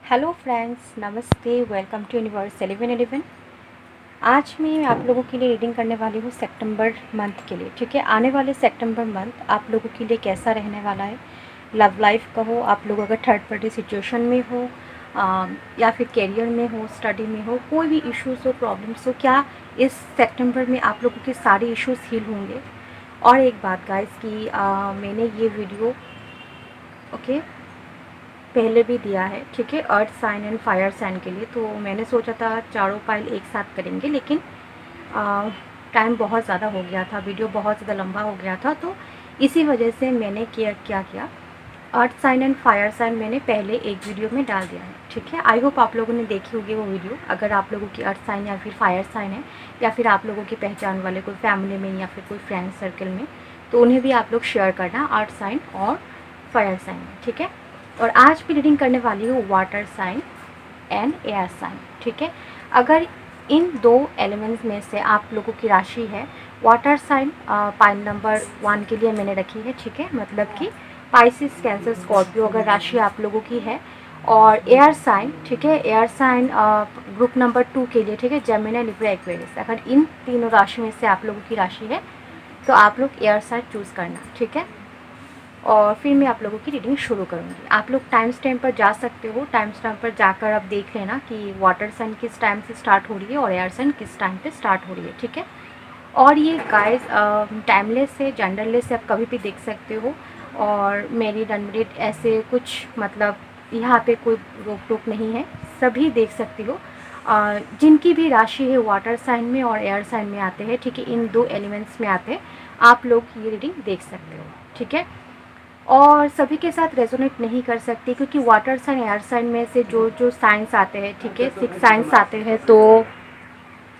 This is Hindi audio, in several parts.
हेलो फ्रेंड्स, नमस्ते। Welcome to universe 1111। आज मैं आप लोगों के लिए रीडिंग करने वाली हूँ सितंबर मंथ के लिए। ठीक है, आने वाले सितंबर मंथ आप लोगों के लिए कैसा रहने वाला है। लव लाइफ का हो, आप लोग अगर थर्ड पार्टी सिचुएशन में हो या फिर करियर में हो, स्टडी में हो, कोई भी इश्यूज़ हो, प्रॉब्लम्स हो, क्या इस सितंबर में आप लोगों के सारे इश्यूज़ हील होंगे। और एक बात गाइस कि मैंने ये वीडियो ओके पहले भी दिया है, ठीक है, earth sign and fire sign के लिए। तो मैंने सोचा था चारों पाइल एक साथ करेंगे, लेकिन टाइम बहुत ज़्यादा हो गया था, वीडियो बहुत ज़्यादा लंबा हो गया था, तो इसी वजह से मैंने क्या किया, earth sign and fire sign मैंने पहले एक वीडियो में डाल दिया है। ठीक है, आई होप आप लोगों ने देखी होगी वो वीडियो। अगर आप लोगों की अर्थ साइन या फिर फायर साइन है, या फिर आप लोगों की पहचान वाले कोई फैमिली में या फिर कोई फ्रेंड सर्कल में, तो उन्हें भी आप लोग शेयर करना अर्थ साइन और फायर साइन में। ठीक है, और आज भी रीडिंग करने वाली हूँ water sign and air sign. ठीक है, अगर इन दो एलिमेंट्स में से आप लोगों की राशि है, वाटर साइन पाइल नंबर 1 के लिए मैंने रखी है। ठीक है, मतलब कि पाइसिस, कैंसर, स्कॉर्पियो अगर राशि आप लोगों की है, और एयर साइन, ठीक है, एयर साइन ग्रुप नंबर 2 के लिए, ठीक है, जेमिनी, लिब्रा, एक्वेरियस। अगर इन तीनों राशि में से आप लोगों की राशि है तो आप लोग एयर साइन चूज़ करना। ठीक है, और फिर मैं आप लोगों की रीडिंग शुरू करूँगी। आप लोग टाइम स्टैम्प पर जा सकते हो, टाइम स्टैम्प पर जाकर आप देख लेना कि वाटर साइन किस टाइम से स्टार्ट हो रही है और एयर साइन किस टाइम पे स्टार्ट हो रही है। ठीक है, और ये गाइस टाइमलेस है, जेंडरलेस है, आप कभी भी देख सकते हो। और मैरिड अनमेरिड ऐसे कुछ, मतलब यहाँ पे कोई रोक टोक नहीं है, सभी देख सकते हो। जिनकी भी राशि है वाटर साइन में और एयर साइन में आते हैं, ठीक है, इन दो एलिमेंट्स में आते हैं, आप लोग ये रीडिंग देख सकते हो। ठीक है, और सभी के साथ रेजोनेट नहीं कर सकती, क्योंकि वाटर साइन, एयर साइन में से जो जो साइंस आते हैं, ठीक है, 6 साइंस आते हैं,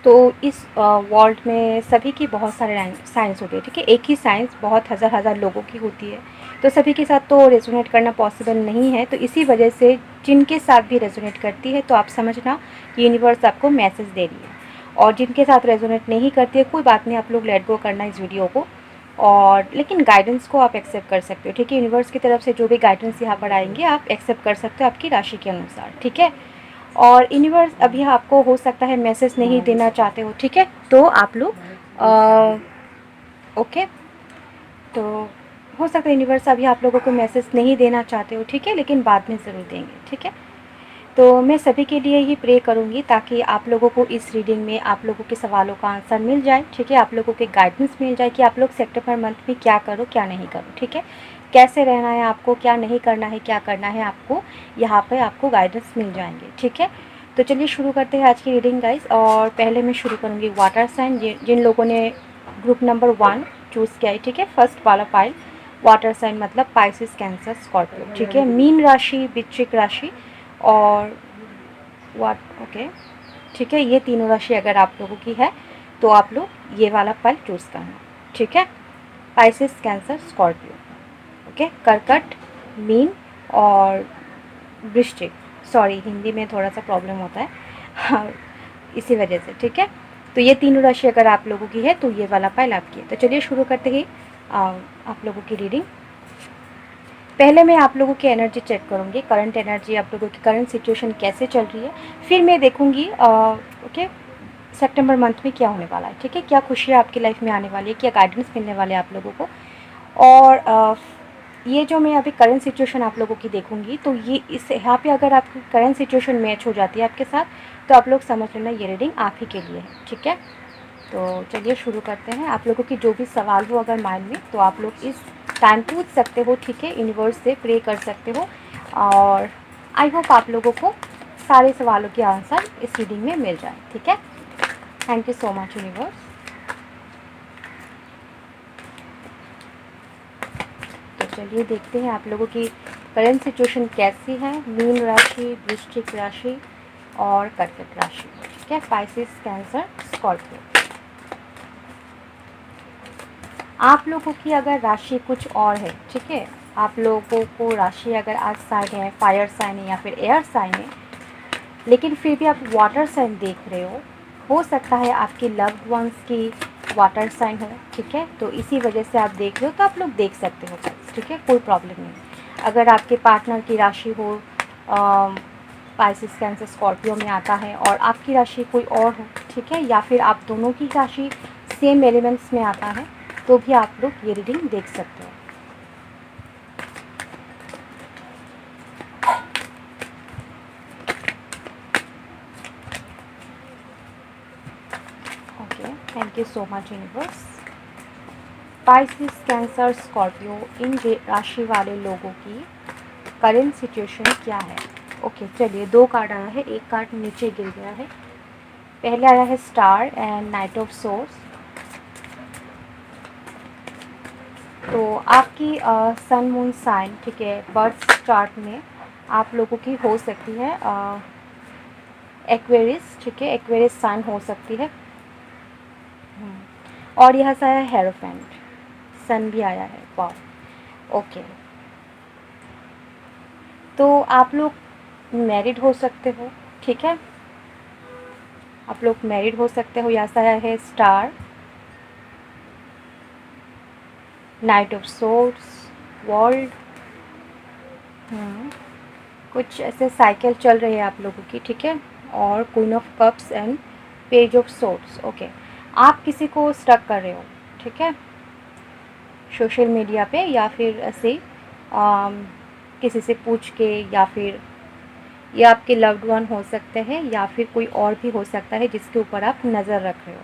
तो इस वर्ल्ड में सभी की बहुत सारे साइंस होती है। ठीक है, एक ही साइंस बहुत हज़ार हज़ार लोगों की होती है, तो सभी के साथ तो रेजोनेट करना पॉसिबल नहीं है। तो इसी वजह से जिनके साथ भी रेजोनेट करती है, तो आप समझना यूनिवर्स आपको मैसेज दे रही है। और जिनके साथ रेजोनेट नहीं करती है, कोई बात नहीं, आप लोग लेट गो करना इस वीडियो को। और लेकिन गाइडेंस को आप एक्सेप्ट कर सकते हो। ठीक है, यूनिवर्स की तरफ से जो भी गाइडेंस यहाँ पर आएंगे आप एक्सेप्ट कर सकते हो आपकी राशि के अनुसार। ठीक है, और यूनिवर्स अभी आपको हो सकता है मैसेज नहीं देना चाहते हो। ठीक है, तो आप लोग ओके, तो हो सकता है यूनिवर्स अभी आप लोगों को मैसेज नहीं देना चाहते हो। ठीक है, लेकिन बाद में ज़रूर देंगे। ठीक है, तो मैं सभी के लिए ही प्रे करूँगी ताकि आप लोगों को इस रीडिंग में आप लोगों के सवालों का आंसर मिल जाए। ठीक है, आप लोगों के गाइडेंस मिल जाए कि आप लोग सितंबर मंथ में क्या करो क्या नहीं करो। ठीक है, कैसे रहना है आपको, क्या नहीं करना है, क्या करना है आपको, यहाँ पर आपको गाइडेंस मिल जाएंगे। ठीक है, तो चलिए शुरू करते हैं आज की रीडिंग गाइस। और पहले मैं शुरू करूँगी वाटर साइन, जिन लोगों ने ग्रुप नंबर 1 चूज़ किया है। ठीक है, फर्स्ट वाला पाइल वाटर साइन मतलब पाइसिस, कैंसर, स्कॉर्पियो। ठीक है, मीन राशि, वृश्चिक राशि और ओके, ठीक है, ये तीनों राशि अगर आप लोगों की है तो आप लोग ये वाला पल चूज़ करना। ठीक है, पाइसिस, कैंसर, स्कॉर्पियो, ओके, कर्कट, मीन और वृश्चिक। सॉरी, हिंदी में थोड़ा सा प्रॉब्लम होता है हाँ, इसी वजह से। ठीक है, तो ये तीनों राशि अगर आप लोगों की है तो ये वाला पल आपकी है। तो चलिए शुरू करते ही आप लोगों की रीडिंग। पहले मैं आप लोगों की एनर्जी चेक करूँगी, करंट एनर्जी, आप लोगों की करंट सिचुएशन कैसे चल रही है। फिर मैं देखूँगी ओके सितंबर मंथ में क्या होने वाला है। ठीक है, क्या खुशियाँ आपकी लाइफ में आने वाली है, क्या गाइडेंस मिलने वाले हैं आप लोगों को। और ये जो मैं अभी करंट सिचुएशन आप लोगों की देखूँगी, तो ये इस यहाँ पे अगर आपकी करंट सिचुएशन मैच हो जाती है आपके साथ, तो आप लोग समझ लेना ये रीडिंग आप ही के लिए है। ठीक है, तो चलिए शुरू करते हैं। आप लोगों की जो भी सवाल हो अगर माइंड में, तो आप लोग इस टाइम पूछ सकते हो। ठीक है, यूनिवर्स से प्रे कर सकते हो, और आई होप आप लोगों को सारे सवालों के आंसर इस रीडिंग में मिल जाए। ठीक है, thank you so much universe. तो चलिए देखते हैं आप लोगों की करंट सिचुएशन कैसी है। मीन राशि, वृश्चिक राशि और कर्कट राशि। ठीक है, पाइसिस, कैंसर, स्कॉर्पियो। आप लोगों की अगर राशि कुछ और है, ठीक है, आप लोगों को राशि अगर अर्थ साइन है, फायर साइन है या फिर एयर साइन है, लेकिन फिर भी आप वाटर साइन देख रहे हो सकता है आपके लव्ड वंस की वाटर साइन हो। ठीक है, तो इसी वजह से आप देख रहे हो, तो आप लोग देख सकते हो। ठीक है, कोई प्रॉब्लम नहीं। अगर आपके पार्टनर की राशि हो स्पाइसिस कैंसर स्कॉर्पियो में आता है और आपकी राशि कोई और हो, ठीक है, या फिर आप दोनों की राशि सेम एलिमेंट्स में आता है, तो भी आप लोग ये रीडिंग देख सकते हो। Okay, thank you so much universe. Pisces Cancer Scorpio, इन राशि वाले लोगों की करेंट सिचुएशन क्या है? ओके, चलिए 2 कार्ड आया है, एक कार्ड नीचे गिर गया है। पहले आया है star and night of source. तो आपकी सन मून साइन, ठीक है, बर्थ चार्ट में आप लोगों की हो सकती है एक्वेरियस, ठीक है, एक्वेरियस साइन हो सकती है। और यह सा है हेरोफेंट, सन भी आया है, वाह। ओके, तो आप लोग मैरिड हो सकते हो, ठीक है, आप लोग मैरिड हो सकते हो। यहाँ सा है star, night of swords, world. कुछ ऐसे साइकिल चल रही है आप लोगों की, ठीक है, और queen of cups and page of swords. Okay, आप किसी को स्टक कर रहे हो, ठीक है, सोशल मीडिया पे, या फिर ऐसे किसी से पूछ के, या फिर ये आपके लव्ड वन हो सकते हैं, या फिर कोई और भी हो सकता है जिसके ऊपर आप नज़र रख रहे हो,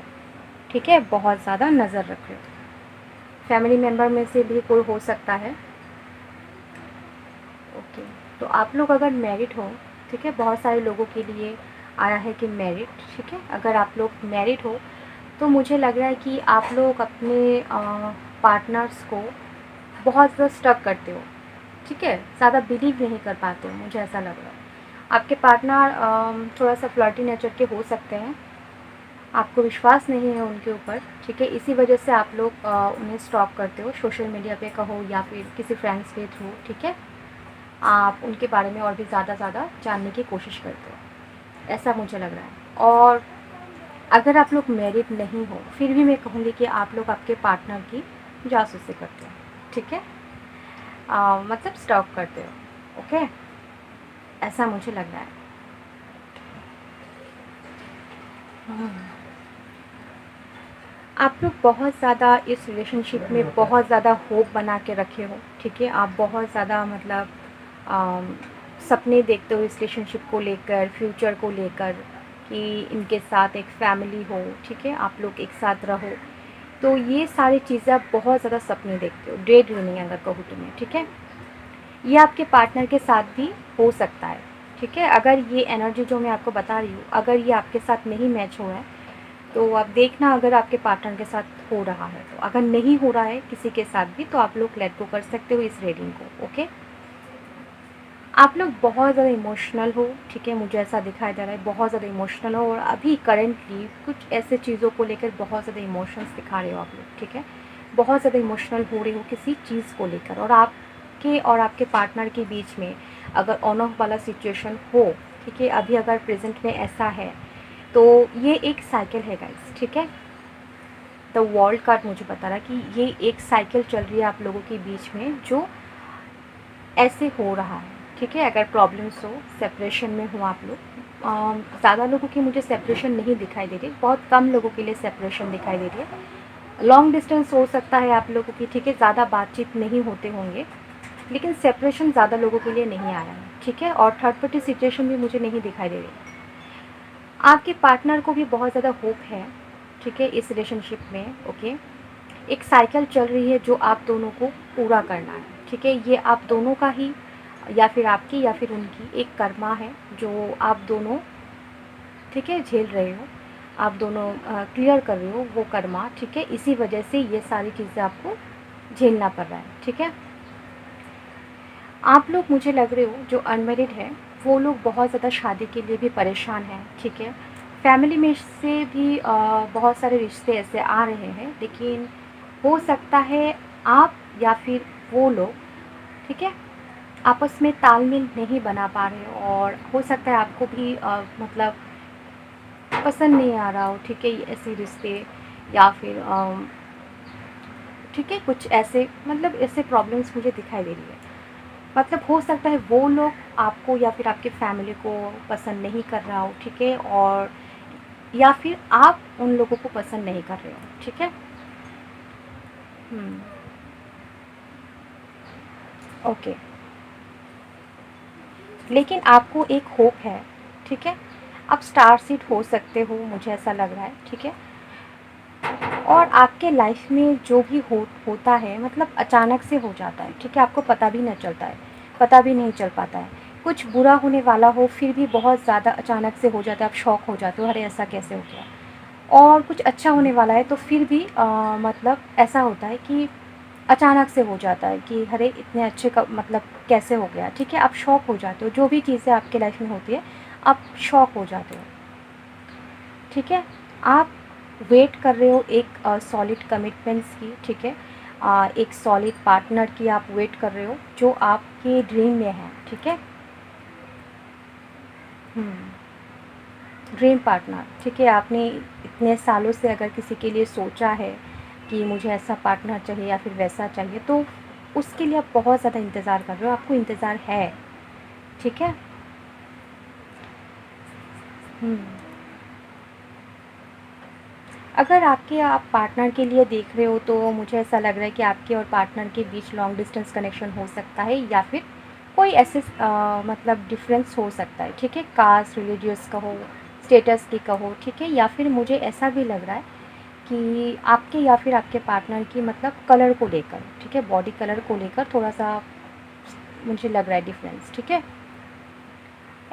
ठीक है, बहुत ज़्यादा नज़र रख रहे हो। फैमिली मेम्बर में से भी कोई हो सकता है। ओके, तो आप लोग अगर मैरिड हो, ठीक है, बहुत सारे लोगों के लिए आया है कि मैरिड, ठीक है, अगर आप लोग मैरिड हो तो मुझे लग रहा है कि आप लोग अपने पार्टनर्स को बहुत ज़्यादा स्टक करते हो, ठीक है, ज़्यादा बिलीव नहीं कर पाते हो, मुझे ऐसा लग रहा है। आपके पार्टनर थोड़ा सा फ्लर्टी नेचर के हो सकते हैं, आपको विश्वास नहीं है उनके ऊपर, ठीक है, इसी वजह से आप लोग उन्हें स्टॉक करते हो, सोशल मीडिया पे कहो या फिर किसी फ्रेंड्स के थ्रू, ठीक है, आप उनके बारे में और भी ज़्यादा जानने की कोशिश करते हो, ऐसा मुझे लग रहा है। और अगर आप लोग मैरिड नहीं हो, फिर भी मैं कहूँगी कि आप लोग आपके पार्टनर की जासूसी करते हो, ठीक है, मतलब स्टॉक करते हो। ओके, ऐसा मुझे लग रहा है। आप लोग बहुत ज़्यादा इस रिलेशनशिप में बहुत ज़्यादा होप बना के रखे हो, ठीक है, आप बहुत ज़्यादा मतलब सपने देखते हो इस रिलेशनशिप को लेकर, फ्यूचर को लेकर, कि इनके साथ एक फैमिली हो, ठीक है, आप लोग एक साथ रहो, तो ये सारी चीज़ें आप बहुत ज़्यादा सपने देखते हो, डे ड्रीमिंग अगर कहूँ तुम्हें, ठीक है, ये आपके पार्टनर के साथ भी हो सकता है, ठीक है। अगर ये एनर्जी जो मैं आपको बता रही हूँ, अगर ये आपके साथ नहीं मैच हो रहा है तो आप देखना, अगर आपके पार्टनर के साथ हो रहा है तो, अगर नहीं हो रहा है किसी के साथ भी, तो आप लोग लेट गो कर सकते हो इस रीडिंग को। ओके, आप लोग बहुत ज़्यादा इमोशनल हो, ठीक है, मुझे ऐसा दिखाई दे रहा है, बहुत ज़्यादा इमोशनल हो, और अभी करेंटली कुछ ऐसे चीज़ों को लेकर बहुत ज़्यादा इमोशंस दिखा रहे हो आप लोग, ठीक है, बहुत ज़्यादा इमोशनल हो रहे हो किसी चीज़ को लेकर, और आपके और आपके पार्टनर के बीच में अगर ऑन ऑफ वाला सिचुएशन हो, ठीक है, अभी अगर प्रेजेंट में ऐसा है, तो ये एक साइकिल है गाइस, ठीक है, द वर्ल्ड कार्ड मुझे बता रहा है कि ये एक साइकिल चल रही है आप लोगों के बीच में, जो ऐसे हो रहा है, ठीक है। अगर प्रॉब्लम्स हो, सेपरेशन में हो आप लोग, ज़्यादा लोगों की मुझे सेपरेशन नहीं दिखाई दे रही, बहुत कम लोगों के लिए सेपरेशन दिखाई दे रही है। लॉन्ग डिस्टेंस हो सकता है आप लोगों की, ठीक है, ज़्यादा बातचीत नहीं होते होंगे, लेकिन सेपरेशन ज़्यादा लोगों के लिए नहीं आया है, ठीक है, और थर्ड पार्टी सिचुएशन भी मुझे नहीं दिखाई दे रही। आपके पार्टनर को भी बहुत ज़्यादा होप है, ठीक है, इस रिलेशनशिप में। ओके, एक साइकिल चल रही है जो आप दोनों को पूरा करना है, ठीक है, ये आप दोनों का ही, या फिर आपकी या फिर उनकी एक कर्मा है जो आप दोनों, ठीक है, झेल रहे हो, आप दोनों क्लियर कर रहे हो वो कर्मा, ठीक है, इसी वजह से ये सारी चीज़ें आपको झेलना पड़ रहा है, ठीक है। आप लोग, मुझे लग रहे हो जो अनमेरिड है, वो लोग बहुत ज़्यादा शादी के लिए भी परेशान हैं, ठीक है, फैमिली में से भी बहुत सारे रिश्ते ऐसे आ रहे हैं, लेकिन हो सकता है आप या फिर वो लोग, ठीक है, आपस में तालमेल नहीं बना पा रहे हो, और हो सकता है आपको भी मतलब पसंद नहीं आ रहा हो, ठीक है, ऐसे रिश्ते, या फिर ठीक है, कुछ ऐसे मतलब ऐसे प्रॉब्लम्स मुझे दिखाई दे रही है। मतलब हो सकता है वो लोग आपको या फिर आपके फैमिली को पसंद नहीं कर रहा हो, ठीक है, और या फिर आप उन लोगों को पसंद नहीं कर रहे हो, ठीक है। ओके, लेकिन आपको एक होप है, ठीक है, आप स्टार सीड हो सकते हो, मुझे ऐसा लग रहा है, ठीक है। और आपके लाइफ में जो भी होता है मतलब अचानक से हो जाता है, ठीक है, आपको पता भी नहीं चलता है, पता भी नहीं चल पाता है। कुछ बुरा होने वाला हो फिर भी बहुत ज़्यादा अचानक से हो जाता है, आप शॉक हो जाते हो, अरे ऐसा कैसे हो गया। और कुछ अच्छा होने वाला है तो फिर भी मतलब ऐसा होता है कि अचानक से हो जाता है कि अरे इतने अच्छे का मतलब कैसे हो गया, ठीक है, आप शॉक हो जाते हो। जो भी चीज़ें आपके लाइफ में होती है आप शॉक हो जाते हो, ठीक है। आप वेट कर रहे हो एक सॉलिड कमिटमेंट्स की, ठीक है, एक सॉलिड पार्टनर की आप वेट कर रहे हो जो आपके ड्रीम में है, ठीक है। ड्रीम पार्टनर, ठीक है, आपने इतने सालों से अगर किसी के लिए सोचा है कि मुझे ऐसा पार्टनर चाहिए या फिर वैसा चाहिए, तो उसके लिए आप बहुत ज़्यादा इंतज़ार कर रहे हो, आपको इंतज़ार है, ठीक है। हम्म। अगर आपके आप पार्टनर के लिए देख रहे हो तो मुझे ऐसा लग रहा है कि आपके और पार्टनर के बीच लॉन्ग डिस्टेंस कनेक्शन हो सकता है, या फिर कोई ऐसे मतलब डिफरेंस हो सकता है, ठीक है, कास्ट रिलीजियस का हो, स्टेटस की का हो, ठीक है। या फिर मुझे ऐसा भी लग रहा है कि आपके या फिर आपके पार्टनर की मतलब कलर को लेकर, ठीक है, बॉडी कलर को लेकर थोड़ा सा मुझे लग रहा है डिफरेंस, ठीक है।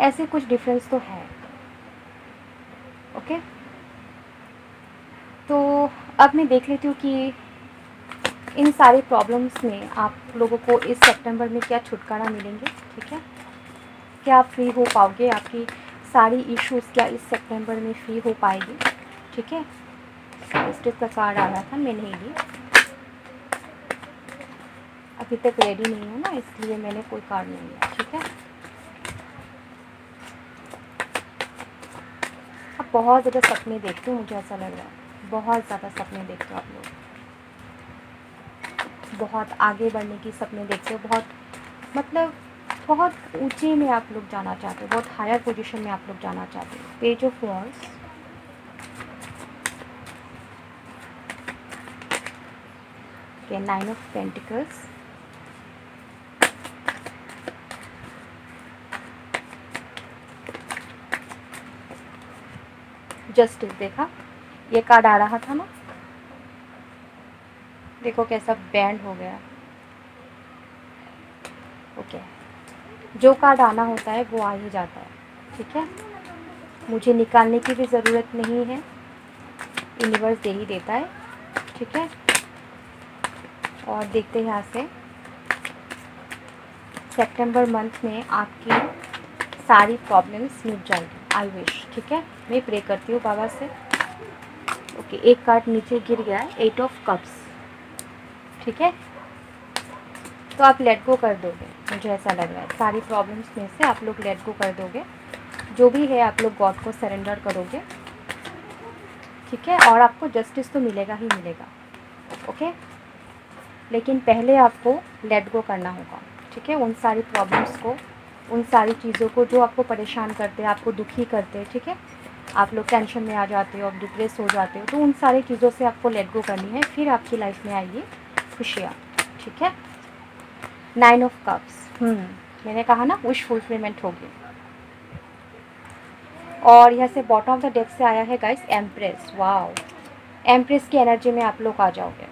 ऐसे कुछ डिफरेंस तो है। ओके, तो अब मैं देख लेती हूँ कि इन सारे प्रॉब्लम्स में आप लोगों को इस सितंबर में क्या छुटकारा मिलेंगे, ठीक है। क्या आप फ्री हो पाओगे, आपकी सारी इश्यूज़ क्या इस सितंबर में फ्री हो पाएगी, ठीक है। जस्टिस का कार्ड आ रहा था, मैं नहीं ली, अभी तक रेडी नहीं हूँ ना, इसलिए मैंने कोई कार्ड नहीं लिया, ठीक है। आप बहुत ज़्यादा सपने देखते हो, मुझे ऐसा लग रहा है बहुत ज़्यादा सपने देखते हो आप लोग, बहुत आगे बढ़ने की सपने देखते हो, बहुत मतलब बहुत ऊंचे में आप लोग जाना चाहते हो, बहुत हायर पोजीशन में आप लोग जाना चाहते हो। पेज ऑफ वॉन्ड्स, के 9 ऑफ पेंटिकल्स, जस्टिस, देखा ये कार्ड आ रहा था ना, देखो कैसा बैंड हो गया। ओके, जो कार्ड आना होता है वो आ ही जाता है, ठीक है, मुझे निकालने की भी ज़रूरत नहीं है, यूनिवर्स दे ही देता है, ठीक है। और देखते हैं यहाँ से सितंबर मंथ में आपकी सारी प्रॉब्लम्स मिट जाएगी, आई विश, ठीक है। मैं प्रे करती हूँ बाबा से। ओके, एक कार्ड नीचे गिर गया है, 8 ऑफ कप्स, ठीक है। तो आप लेट गो कर दोगे, मुझे ऐसा लग रहा है सारी प्रॉब्लम्स में से आप लोग लेट गो कर दोगे, जो भी है आप लोग गॉड को सरेंडर करोगे, ठीक है। और आपको जस्टिस तो मिलेगा ही मिलेगा, ओके। लेकिन पहले आपको लेट गो करना होगा, ठीक है, उन सारी प्रॉब्लम्स को, उन सारी चीज़ों को जो आपको परेशान करते हैं, आपको दुखी करते हैं, ठीक है। आप लोग टेंशन में आ जाते हो, आप डिप्रेस हो जाते हो, तो उन सारी चीज़ों से आपको लेट गो करनी है, फिर आपकी लाइफ में आएगी खुशियाँ, ठीक है। 9 ऑफ कप्स, मैंने कहा ना विश फुलफिलमेंट होगी। और यहाँ से बॉटम ऑफ द डेक से आया है गाइस एम्प्रेस, वाओ, एम्प्रेस की एनर्जी में आप लोग आ जाओगे,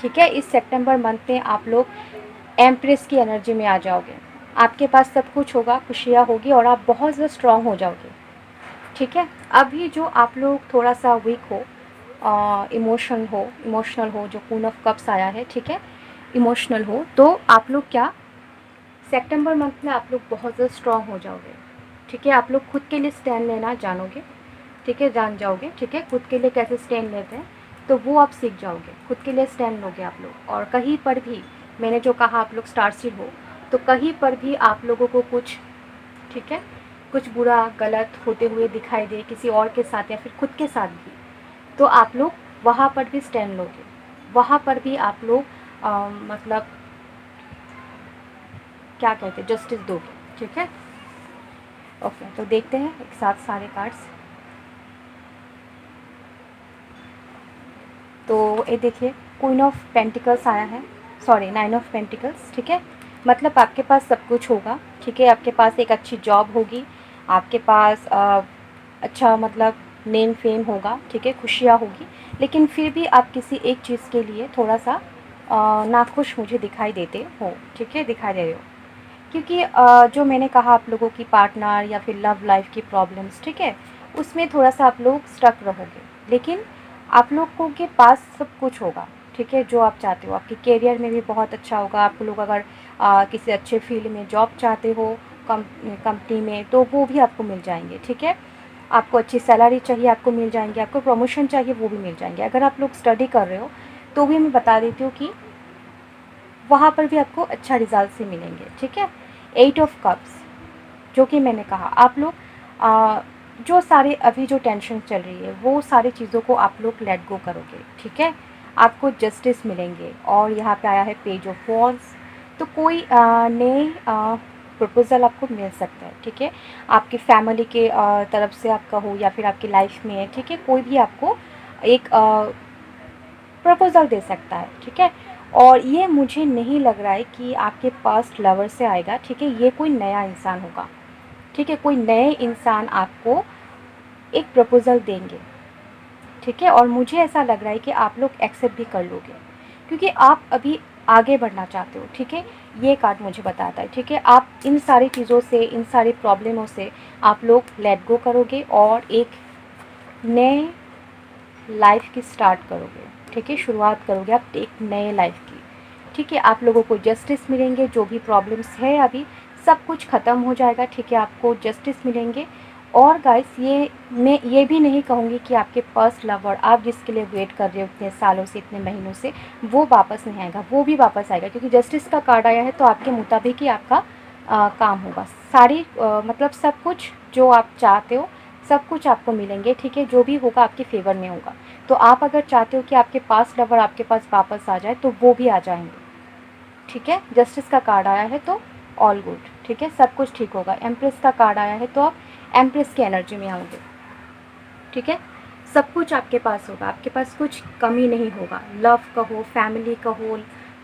ठीक है। इस सितंबर मंथ में आप लोग एम्प्रेस की एनर्जी में आ जाओगे, आपके पास सब कुछ होगा, खुशियाँ होगी और आप बहुत ज़्यादा स्ट्रॉन्ग हो जाओगे, ठीक है। अभी जो आप लोग थोड़ा सा वीक हो, इमोशनल हो, जो क्वीन ऑफ कप्स आया है, ठीक है, इमोशनल हो, तो आप लोग क्या सितंबर मंथ में आप लोग बहुत ज़्यादा स्ट्रॉन्ग हो जाओगे, ठीक है। आप लोग खुद के लिए स्टैंड लेना जानोगे, ठीक है, जान जाओगे, ठीक है, खुद के लिए कैसे स्टैंड लेते हैं तो वो आप सीख जाओगे, खुद के लिए स्टैंड लोगे आप लोग। और कहीं पर भी मैंने जो कहा आप लोग स्टार सीड हो, तो कहीं पर भी आप लोगों को कुछ, ठीक है, कुछ बुरा गलत होते हुए दिखाई दे किसी और के साथ या फिर खुद के साथ भी, तो आप लोग वहाँ पर भी स्टैंड लोगे, वहाँ पर भी आप लोग मतलब क्या कहते हैं, जस्टिस दोगे, ठीक है। ओके, तो देखते हैं एक साथ सारे कार्ड्स। तो ये देखिए, क्वीन ऑफ पेंटिकल्स आया है, सॉरी 9 ऑफ पेंटिकल्स, ठीक है। मतलब आपके पास सब कुछ होगा, ठीक है। आपके पास एक अच्छी जॉब होगी, आपके पास अच्छा मतलब नेम फेम होगा, ठीक है, खुशियाँ होगी। लेकिन फिर भी आप किसी एक चीज़ के लिए थोड़ा सा नाखुश मुझे दिखाई देते हो, ठीक है, दिखाई दे रहे हो। क्योंकि जो मैंने कहा आप लोगों की पार्टनर या फिर लव लाइफ की प्रॉब्लम्स, ठीक है, उसमें थोड़ा सा आप लोग स्टक रहोगे। लेकिन आप लोगों के पास सब कुछ होगा, ठीक है, जो आप चाहते हो। आपके करियर में भी बहुत अच्छा होगा। आप लोग अगर किसी अच्छे फील्ड में जॉब चाहते हो, कंपनी में, तो वो भी आपको मिल जाएंगे, ठीक है। आपको अच्छी सैलरी चाहिए, आपको मिल जाएंगे। आपको प्रमोशन चाहिए, वो भी मिल जाएंगे। अगर आप लोग स्टडी कर रहे हो तो भी मैं बता देती हूँ कि वहाँ पर भी आपको अच्छा रिजल्ट से मिलेंगे, ठीक है। 8 ऑफ कप्स, जो कि मैंने कहा आप लोग जो सारे अभी जो टेंशन चल रही है वो सारी चीज़ों को आप लोग लेट गो करोगे, ठीक है। आपको जस्टिस मिलेंगे। और यहाँ पे आया है पेज ऑफ वॉन्ड्स। तो कोई नए प्रपोज़ल आपको मिल सकता है, ठीक है। आपकी फैमिली के तरफ से आपका हो या फिर आपकी लाइफ में है, ठीक है, कोई भी आपको एक प्रपोज़ल दे सकता है, ठीक है। और ये मुझे नहीं लग रहा है कि आपके पास्ट लवर से आएगा, ठीक है। ये कोई नया इंसान होगा, ठीक है। कोई नए इंसान आपको एक प्रपोज़ल देंगे, ठीक है। और मुझे ऐसा लग रहा है कि आप लोग एक्सेप्ट भी कर लोगे, क्योंकि आप अभी आगे बढ़ना चाहते हो, ठीक है। ये कार्ड मुझे बताता है, ठीक है। आप इन सारी चीज़ों से, इन सारी प्रॉब्लमों से आप लोग लेट गो करोगे और एक नए लाइफ की स्टार्ट करोगे, ठीक है। शुरुआत करोगे आप एक नए लाइफ की, ठीक है। आप लोगों को जस्टिस मिलेंगे। जो भी प्रॉब्लम्स है अभी सब कुछ ख़त्म हो जाएगा, ठीक है। आपको जस्टिस मिलेंगे। और गाइस, ये मैं ये भी नहीं कहूँगी कि आपके फर्स्ट लवर, आप जिसके लिए वेट कर रहे हो इतने सालों से, इतने महीनों से, वो वापस नहीं आएगा। वो भी वापस आएगा, क्योंकि जस्टिस का कार्ड आया है। तो आपके मुताबिक ही आपका काम होगा। सारी मतलब सब कुछ जो आप चाहते हो सब कुछ आपको मिलेंगे, ठीक है। जो भी होगा आपके फेवर में होगा। तो आप अगर चाहते हो कि आपके पास लवर आपके पास वापस आ जाए तो वो भी आ जाएंगे, ठीक है। जस्टिस का कार्ड आया है तो ऑल गुड, ठीक है, सब कुछ ठीक होगा। एम्प्रेस का कार्ड आया है तो आप एम्प्रेस की एनर्जी में आओगे, ठीक है। सब कुछ आपके पास होगा, आपके पास कुछ कमी नहीं होगा। लव का हो, फैमिली का हो,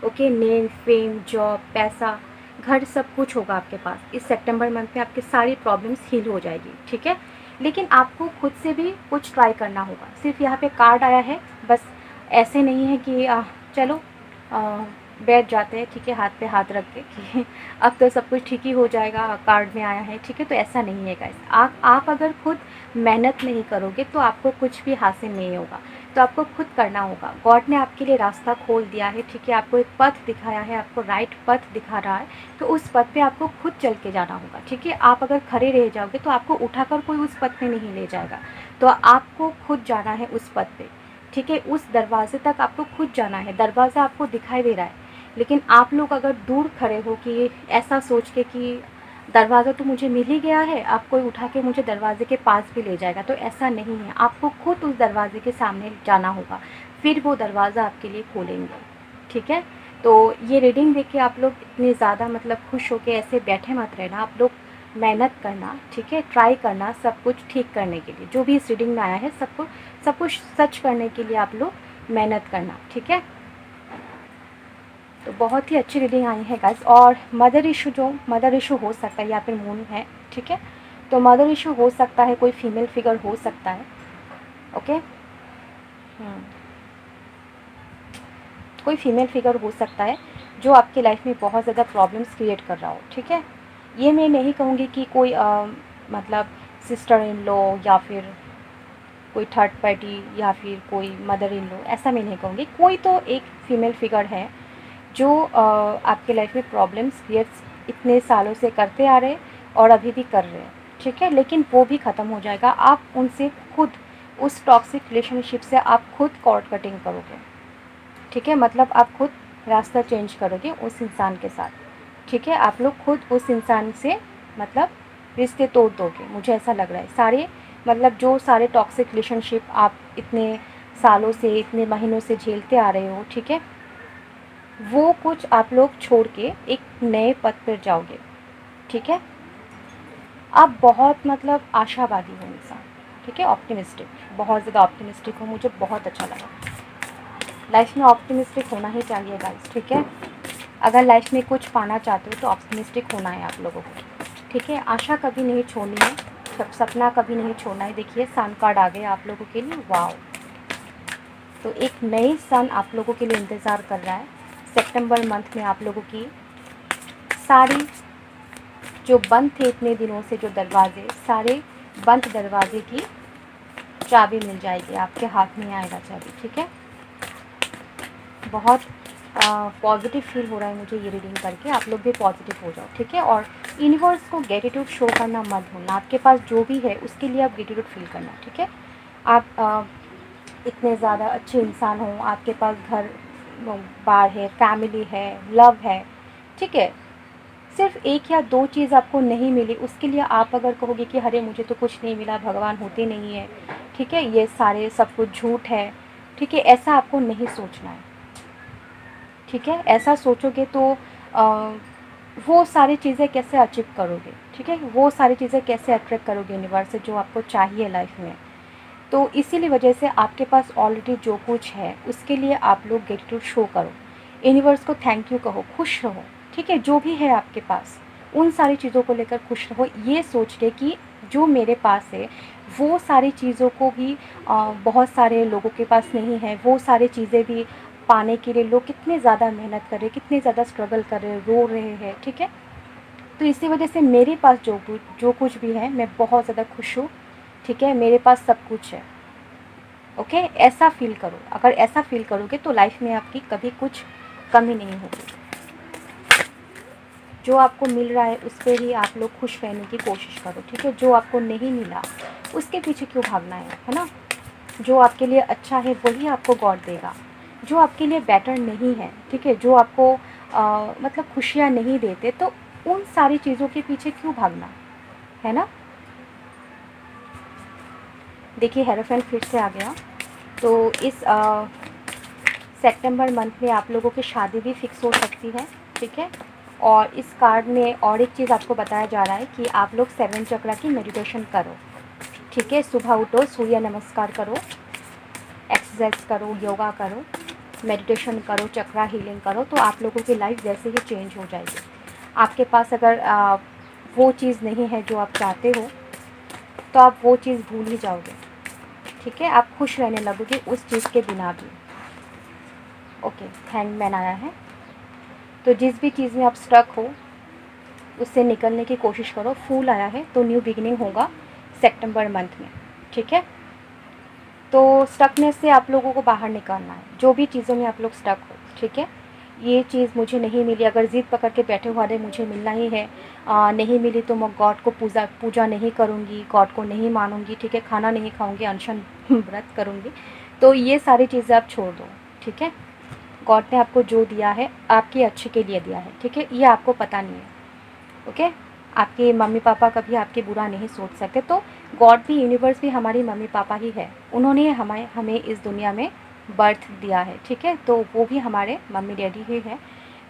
ओके, नेम फेम जॉब पैसा घर सब कुछ होगा आपके पास। इस सितंबर मंथ में आपकी सारी प्रॉब्लम्स हील हो जाएगी, ठीक है। लेकिन आपको खुद से भी कुछ ट्राई करना होगा। सिर्फ यहाँ पे कार्ड आया है, बस ऐसे नहीं है कि चलो बैठ जाते हैं, ठीक है, हाथ पे हाथ रख के कि अब तो सब कुछ ठीक ही हो जाएगा, कार्ड में आया है, ठीक है। तो ऐसा नहीं है गाइस। आप अगर खुद मेहनत नहीं करोगे तो आपको कुछ भी हासिल नहीं होगा। तो आपको खुद करना होगा। गॉड ने आपके लिए रास्ता खोल दिया है, ठीक है। आपको एक पथ दिखाया है, आपको राइट पथ दिखा रहा है। तो उस पथ पे आपको खुद चल के जाना होगा, ठीक है। आप अगर खड़े रह जाओगे तो आपको उठाकर कोई उस पथ पे नहीं ले जाएगा। तो आपको खुद जाना है उस पथ पे, ठीक है। उस दरवाजे तक आपको खुद जाना है। दरवाज़ा आपको दिखाई दे रहा है, लेकिन आप लोग अगर दूर खड़े हो कि ऐसा सोच के कि दरवाज़ा तो मुझे मिल ही गया है, आप कोई उठा के मुझे दरवाजे के पास भी ले जाएगा, तो ऐसा नहीं है। आपको खुद उस दरवाजे के सामने जाना होगा, फिर वो दरवाज़ा आपके लिए खोलेंगे, ठीक है। तो ये रीडिंग देख के आप लोग इतने ज़्यादा मतलब खुश हो के ऐसे बैठे मत रहना। आप लोग मेहनत करना, ठीक है, ट्राई करना सब कुछ ठीक करने के लिए। जो भी इस रीडिंग में आया है सब कुछ सच करने के लिए आप लोग मेहनत करना, ठीक है। तो बहुत ही अच्छी रीडिंग आई है गाइस। और मदर इशू हो सकता है या फिर मून है, ठीक है। तो मदर इशू हो सकता है, कोई फीमेल फिगर हो सकता है, ओके। कोई फीमेल फिगर हो सकता है जो आपकी लाइफ में बहुत ज़्यादा प्रॉब्लम्स क्रिएट कर रहा हो, ठीक है। ये मैं नहीं कहूँगी कि कोई मतलब सिस्टर इन लॉ या फिर कोई थर्ड पार्टी या फिर कोई मदर इन लॉ, ऐसा मैं नहीं कहूँगी। कोई तो एक फीमेल फिगर है जो आपके लाइफ में प्रॉब्लम्स क्रिएट इतने सालों से करते आ रहे और अभी भी कर रहे हैं, ठीक है। लेकिन वो भी ख़त्म हो जाएगा। आप उनसे खुद, उस टॉक्सिक रिलेशनशिप से आप खुद कॉर्ड कटिंग करोगे, ठीक है। मतलब आप खुद रास्ता चेंज करोगे उस इंसान के साथ, ठीक है। आप लोग खुद उस इंसान से मतलब रिश्ते तोड़ दोगे, मुझे ऐसा लग रहा है। सारे मतलब जो सारे टॉक्सिक रिलेशनशिप आप इतने सालों से, इतने महीनों से झेलते आ रहे हो, ठीक है, वो कुछ आप लोग छोड़ के एक नए पथ पर जाओगे, ठीक है। आप बहुत मतलब आशावादी हो इंसान, ठीक है, ऑप्टिमिस्टिक, बहुत ज़्यादा ऑप्टिमिस्टिक हो, मुझे बहुत अच्छा लगा। लाइफ में ऑप्टिमिस्टिक होना ही चाहिए गाइस, ठीक है। अगर लाइफ में कुछ पाना चाहते हो तो ऑप्टिमिस्टिक होना है आप लोगों को, ठीक है। आशा कभी नहीं छोड़नी है, सपना कभी नहीं छोड़ना है। देखिए सन कार्ड आ गया आप लोगों के लिए, वाओ। तो एक नई सन आप लोगों के लिए इंतज़ार कर रहा है। सितंबर मंथ में आप लोगों की सारी जो बंद थे इतने दिनों से जो दरवाजे, सारे बंद दरवाजे की चाबी मिल जाएगी, आपके हाथ में आएगा चाबी, ठीक है। बहुत पॉजिटिव फील हो रहा है मुझे ये रीडिंग करके। आप लोग भी पॉजिटिव हो जाओ, ठीक है। और यूनिवर्स को ग्रेटिट्यूड शो करना मत भूलना, आपके पास जो भी है उसके लिए आप ग्रेटिट्यूड फील करना, ठीक है। आप इतने ज़्यादा अच्छे इंसान हो, आपके पास घर बार है, फैमिली है, लव है, ठीक है। सिर्फ एक या दो चीज़ आपको नहीं मिली, उसके लिए आप अगर कहोगे कि अरे मुझे तो कुछ नहीं मिला, भगवान होते नहीं है, ठीक है, ये सारे सब कुछ झूठ है, ठीक है, ऐसा आपको नहीं सोचना है, ठीक है। ऐसा सोचोगे तो वो सारी चीज़ें कैसे अचीव करोगे, ठीक है, वो सारी चीज़ें कैसे अट्रैक्ट करोगे यूनिवर्स से जो आपको चाहिए लाइफ में। तो इसीलिए वजह से आपके पास ऑलरेडी जो कुछ है उसके लिए आप लोग ग्रेटिट्यूड शो करो, यूनिवर्स को थैंक यू कहो, खुश रहो, ठीक है। जो भी है आपके पास उन सारी चीज़ों को लेकर खुश रहो, ये सोच के कि जो मेरे पास है वो सारी चीज़ों को भी बहुत सारे लोगों के पास नहीं है, वो सारी चीज़ें भी पाने के लिए लोग कितने ज़्यादा मेहनत कर रहे हैं, कितने ज़्यादा स्ट्रगल कर रहे हैं, रो रहे हैं, ठीक है। तो इसी वजह से मेरे पास जो कुछ भी है मैं बहुत ज़्यादा खुश हूँ, ठीक है, मेरे पास सब कुछ है, ओके। ऐसा फील करो, अगर ऐसा फील करोगे तो लाइफ में आपकी कभी कुछ कमी नहीं होगी। जो आपको मिल रहा है उस पर ही आप लोग खुश रहने की कोशिश करो, ठीक है। जो आपको नहीं मिला उसके पीछे क्यों भागना है ना। जो आपके लिए अच्छा है वही आपको गॉड देगा, जो आपके लिए बेटर नहीं है, ठीक है, जो आपको मतलब खुशियाँ नहीं देते, तो उन सारी चीज़ों के पीछे क्यों भागना है ना। देखिए हेरोफेंट फिर से आ गया। तो इस सितंबर मंथ में आप लोगों की शादी भी फिक्स हो सकती है, ठीक है। और इस कार्ड में और एक चीज़ आपको बताया जा रहा है कि आप लोग 7 चक्रा की मेडिटेशन करो, ठीक है। सुबह उठो, सूर्य नमस्कार करो, एक्सरसाइज करो, योगा करो, मेडिटेशन करो, चक्रा हीलिंग करो, तो आप लोगों की लाइफ वैसे ही चेंज हो जाएगी। आपके पास अगर वो चीज़ नहीं है जो आप चाहते हो तो आप वो चीज़ भूल ही जाओगे, ठीक है। आप खुश रहने लगोगे उस चीज़ के बिना भी, ओके। हैंगमैन आया है। तो जिस भी चीज़ में आप स्टक हो उससे निकलने की कोशिश करो। फूल आया है, तो न्यू बिगिनिंग होगा सितंबर मंथ में, ठीक है। तो स्टकनेस से आप लोगों को बाहर निकलना है, जो भी चीज़ों में आप लोग स्टक हो, ठीक है। ये चीज़ मुझे नहीं मिली, अगर ज़िद पकड़ के बैठे हुए अरे मुझे मिलना ही है, नहीं मिली तो मैं गॉड को पूजा नहीं करूँगी, गॉड को नहीं मानूंगी, ठीक है, खाना नहीं खाऊंगी, अनशन व्रत करूँगी, तो ये सारी चीज़ें आप छोड़ दो, ठीक है। गॉड ने आपको जो दिया है आपके अच्छे के लिए दिया है, ठीक है, ये आपको पता नहीं है, ओके। आपके मम्मी पापा कभी आपके बुरा नहीं सोच सकते, तो गॉड भी, यूनिवर्स भी हमारी मम्मी पापा ही है, उन्होंने हमें इस दुनिया में बर्थ दिया है, ठीक है। तो वो भी हमारे मम्मी डैडी ही है,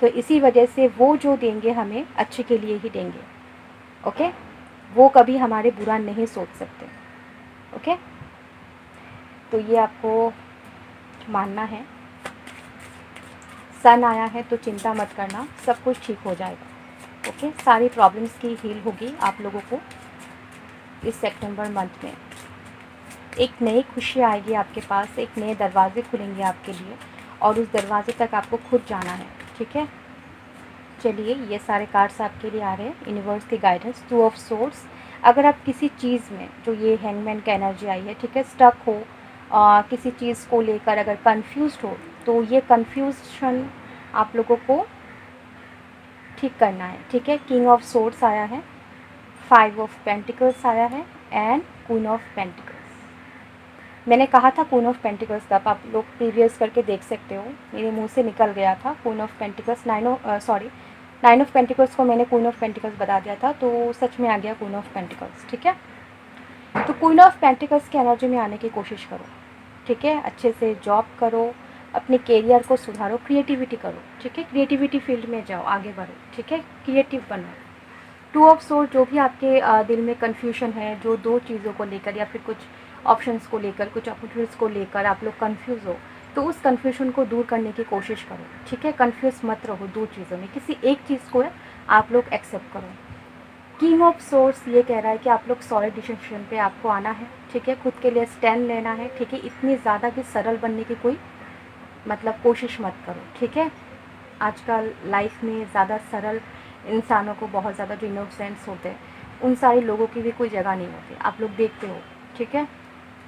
तो इसी वजह से वो जो देंगे हमें अच्छे के लिए ही देंगे, ओके। वो कभी हमारे बुरा नहीं सोच सकते, ओके। तो ये आपको मानना है। सन आया है तो चिंता मत करना, सब कुछ ठीक हो जाएगा, ओके। सारी प्रॉब्लम्स की हील होगी आप लोगों को इस सितंबर मंथ में। एक नई खुशी आएगी आपके पास, एक नए दरवाजे खुलेंगे आपके लिए और उस दरवाजे तक आपको खुद जाना है, ठीक है। चलिए ये सारे कार्ड्स आपके लिए आ रहे हैं, यूनिवर्स की गाइडेंस। 2 ऑफ सोर्ड्स, अगर आप किसी चीज़ में, जो ये हैंगमैन का एनर्जी आई है, ठीक है, स्टक हो, किसी चीज़ को लेकर अगर कंफ्यूज्ड हो, तो ये कंफ्यूजन आप लोगों को ठीक करना है, ठीक है। किंग ऑफ सोर्ड्स आया है, 5 ऑफ पेंटिकल्स आया है एंड क्वीन ऑफ पेंटिकल्स। मैंने कहा था क्वीन ऑफ पेंटिकल्स तब, आप लोग प्रीवियस करके देख सकते हो, मेरे मुंह से निकल गया था queen of pentacles. 9 of pentacles को मैंने क्वीन ऑफ पेंटिकल्स बता दिया था, तो सच में आ गया क्वीन ऑफ पेंटिकल्स, ठीक है। तो क्वीन ऑफ पेंटिकल्स की एनर्जी में आने की कोशिश करो, ठीक है। अच्छे से जॉब करो, अपने करियर को सुधारो, क्रिएटिविटी करो, ठीक है, क्रिएटिविटी फील्ड में जाओ, आगे बढ़ो, ठीक है, क्रिएटिव बनो। टू ऑफ सोर्ड, जो भी आपके दिल में कन्फ्यूजन है, जो दो चीज़ों को लेकर या फिर कुछ ऑप्शंस को लेकर, कुछ अपॉर्चुनिटीज़ को लेकर आप लोग कन्फ्यूज़ हो, तो उस कन्फ्यूजन को दूर करने की कोशिश करो, ठीक है। कन्फ्यूज़ मत रहो दो चीज़ों में, किसी एक चीज़ को आप लोग एक्सेप्ट करो। किंग ऑफ सोर्स ये कह रहा है कि आप लोग सॉलिड डिसीजन पे आपको आना है, ठीक है, खुद के लिए स्टैंड लेना है, ठीक है। इतनी ज़्यादा भी सरल बनने की कोई मतलब कोशिश मत करो, ठीक है। आजकल लाइफ में ज़्यादा सरल इंसानों को, बहुत ज़्यादा जो इनोसेंट्स होते हैं, उन सारे लोगों की भी कोई जगह नहीं होती, आप लोग देखते हो, ठीक है।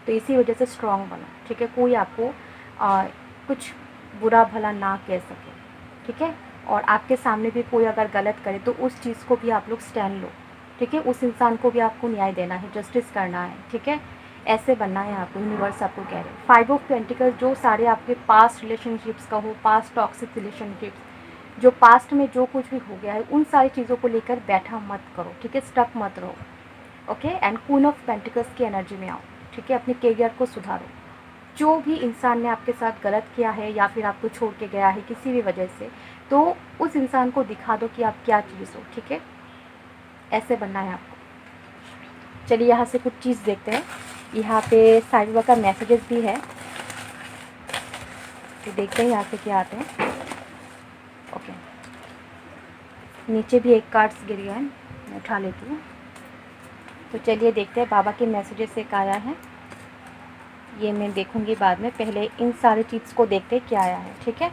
तो इसी वजह से स्ट्रांग बनो, ठीक है। कोई आपको कुछ बुरा भला ना कह सके, ठीक है। और आपके सामने भी कोई अगर गलत करे तो उस चीज़ को भी आप लोग स्टैंड लो, ठीक है। उस इंसान को भी आपको न्याय देना है, जस्टिस करना है, ठीक है। ऐसे बनना है आपको, यूनिवर्स आपको कह रहे हैं। 5 ऑफ पेंटिकल्स, जो सारे आपके पास्ट रिलेशनशिप्स का हो, पास्ट टॉक्सिक रिलेशनशिप्स, जो पास्ट में जो कुछ भी हो गया है, उन सारी चीज़ों को लेकर बैठा मत करो, ठीक है, स्टक मत रहो, okay. And queen of pentacles की एनर्जी में आओ, ठीक है। अपने करियर को सुधारो। जो भी इंसान ने आपके साथ गलत किया है या फिर आपको छोड़ के गया है किसी भी वजह से, तो उस इंसान को दिखा दो कि आप क्या चीज़ हो, ठीक है। ऐसे बनना है आपको। चलिए यहाँ से कुछ चीज़ देखते हैं। यहाँ पे साईं बाबा का मैसेजेस भी है, तो देखते हैं यहाँ से क्या आते हैं। ओके, नीचे भी एक कार्ड्स गिर गया है, मैं उठा लेती हूँ। तो चलिए देखते हैं बाबा के मैसेजेस एक आया है, ये मैं देखूँगी बाद में, पहले इन सारी चीज़ को देखते हैं क्या आया है, ठीक है।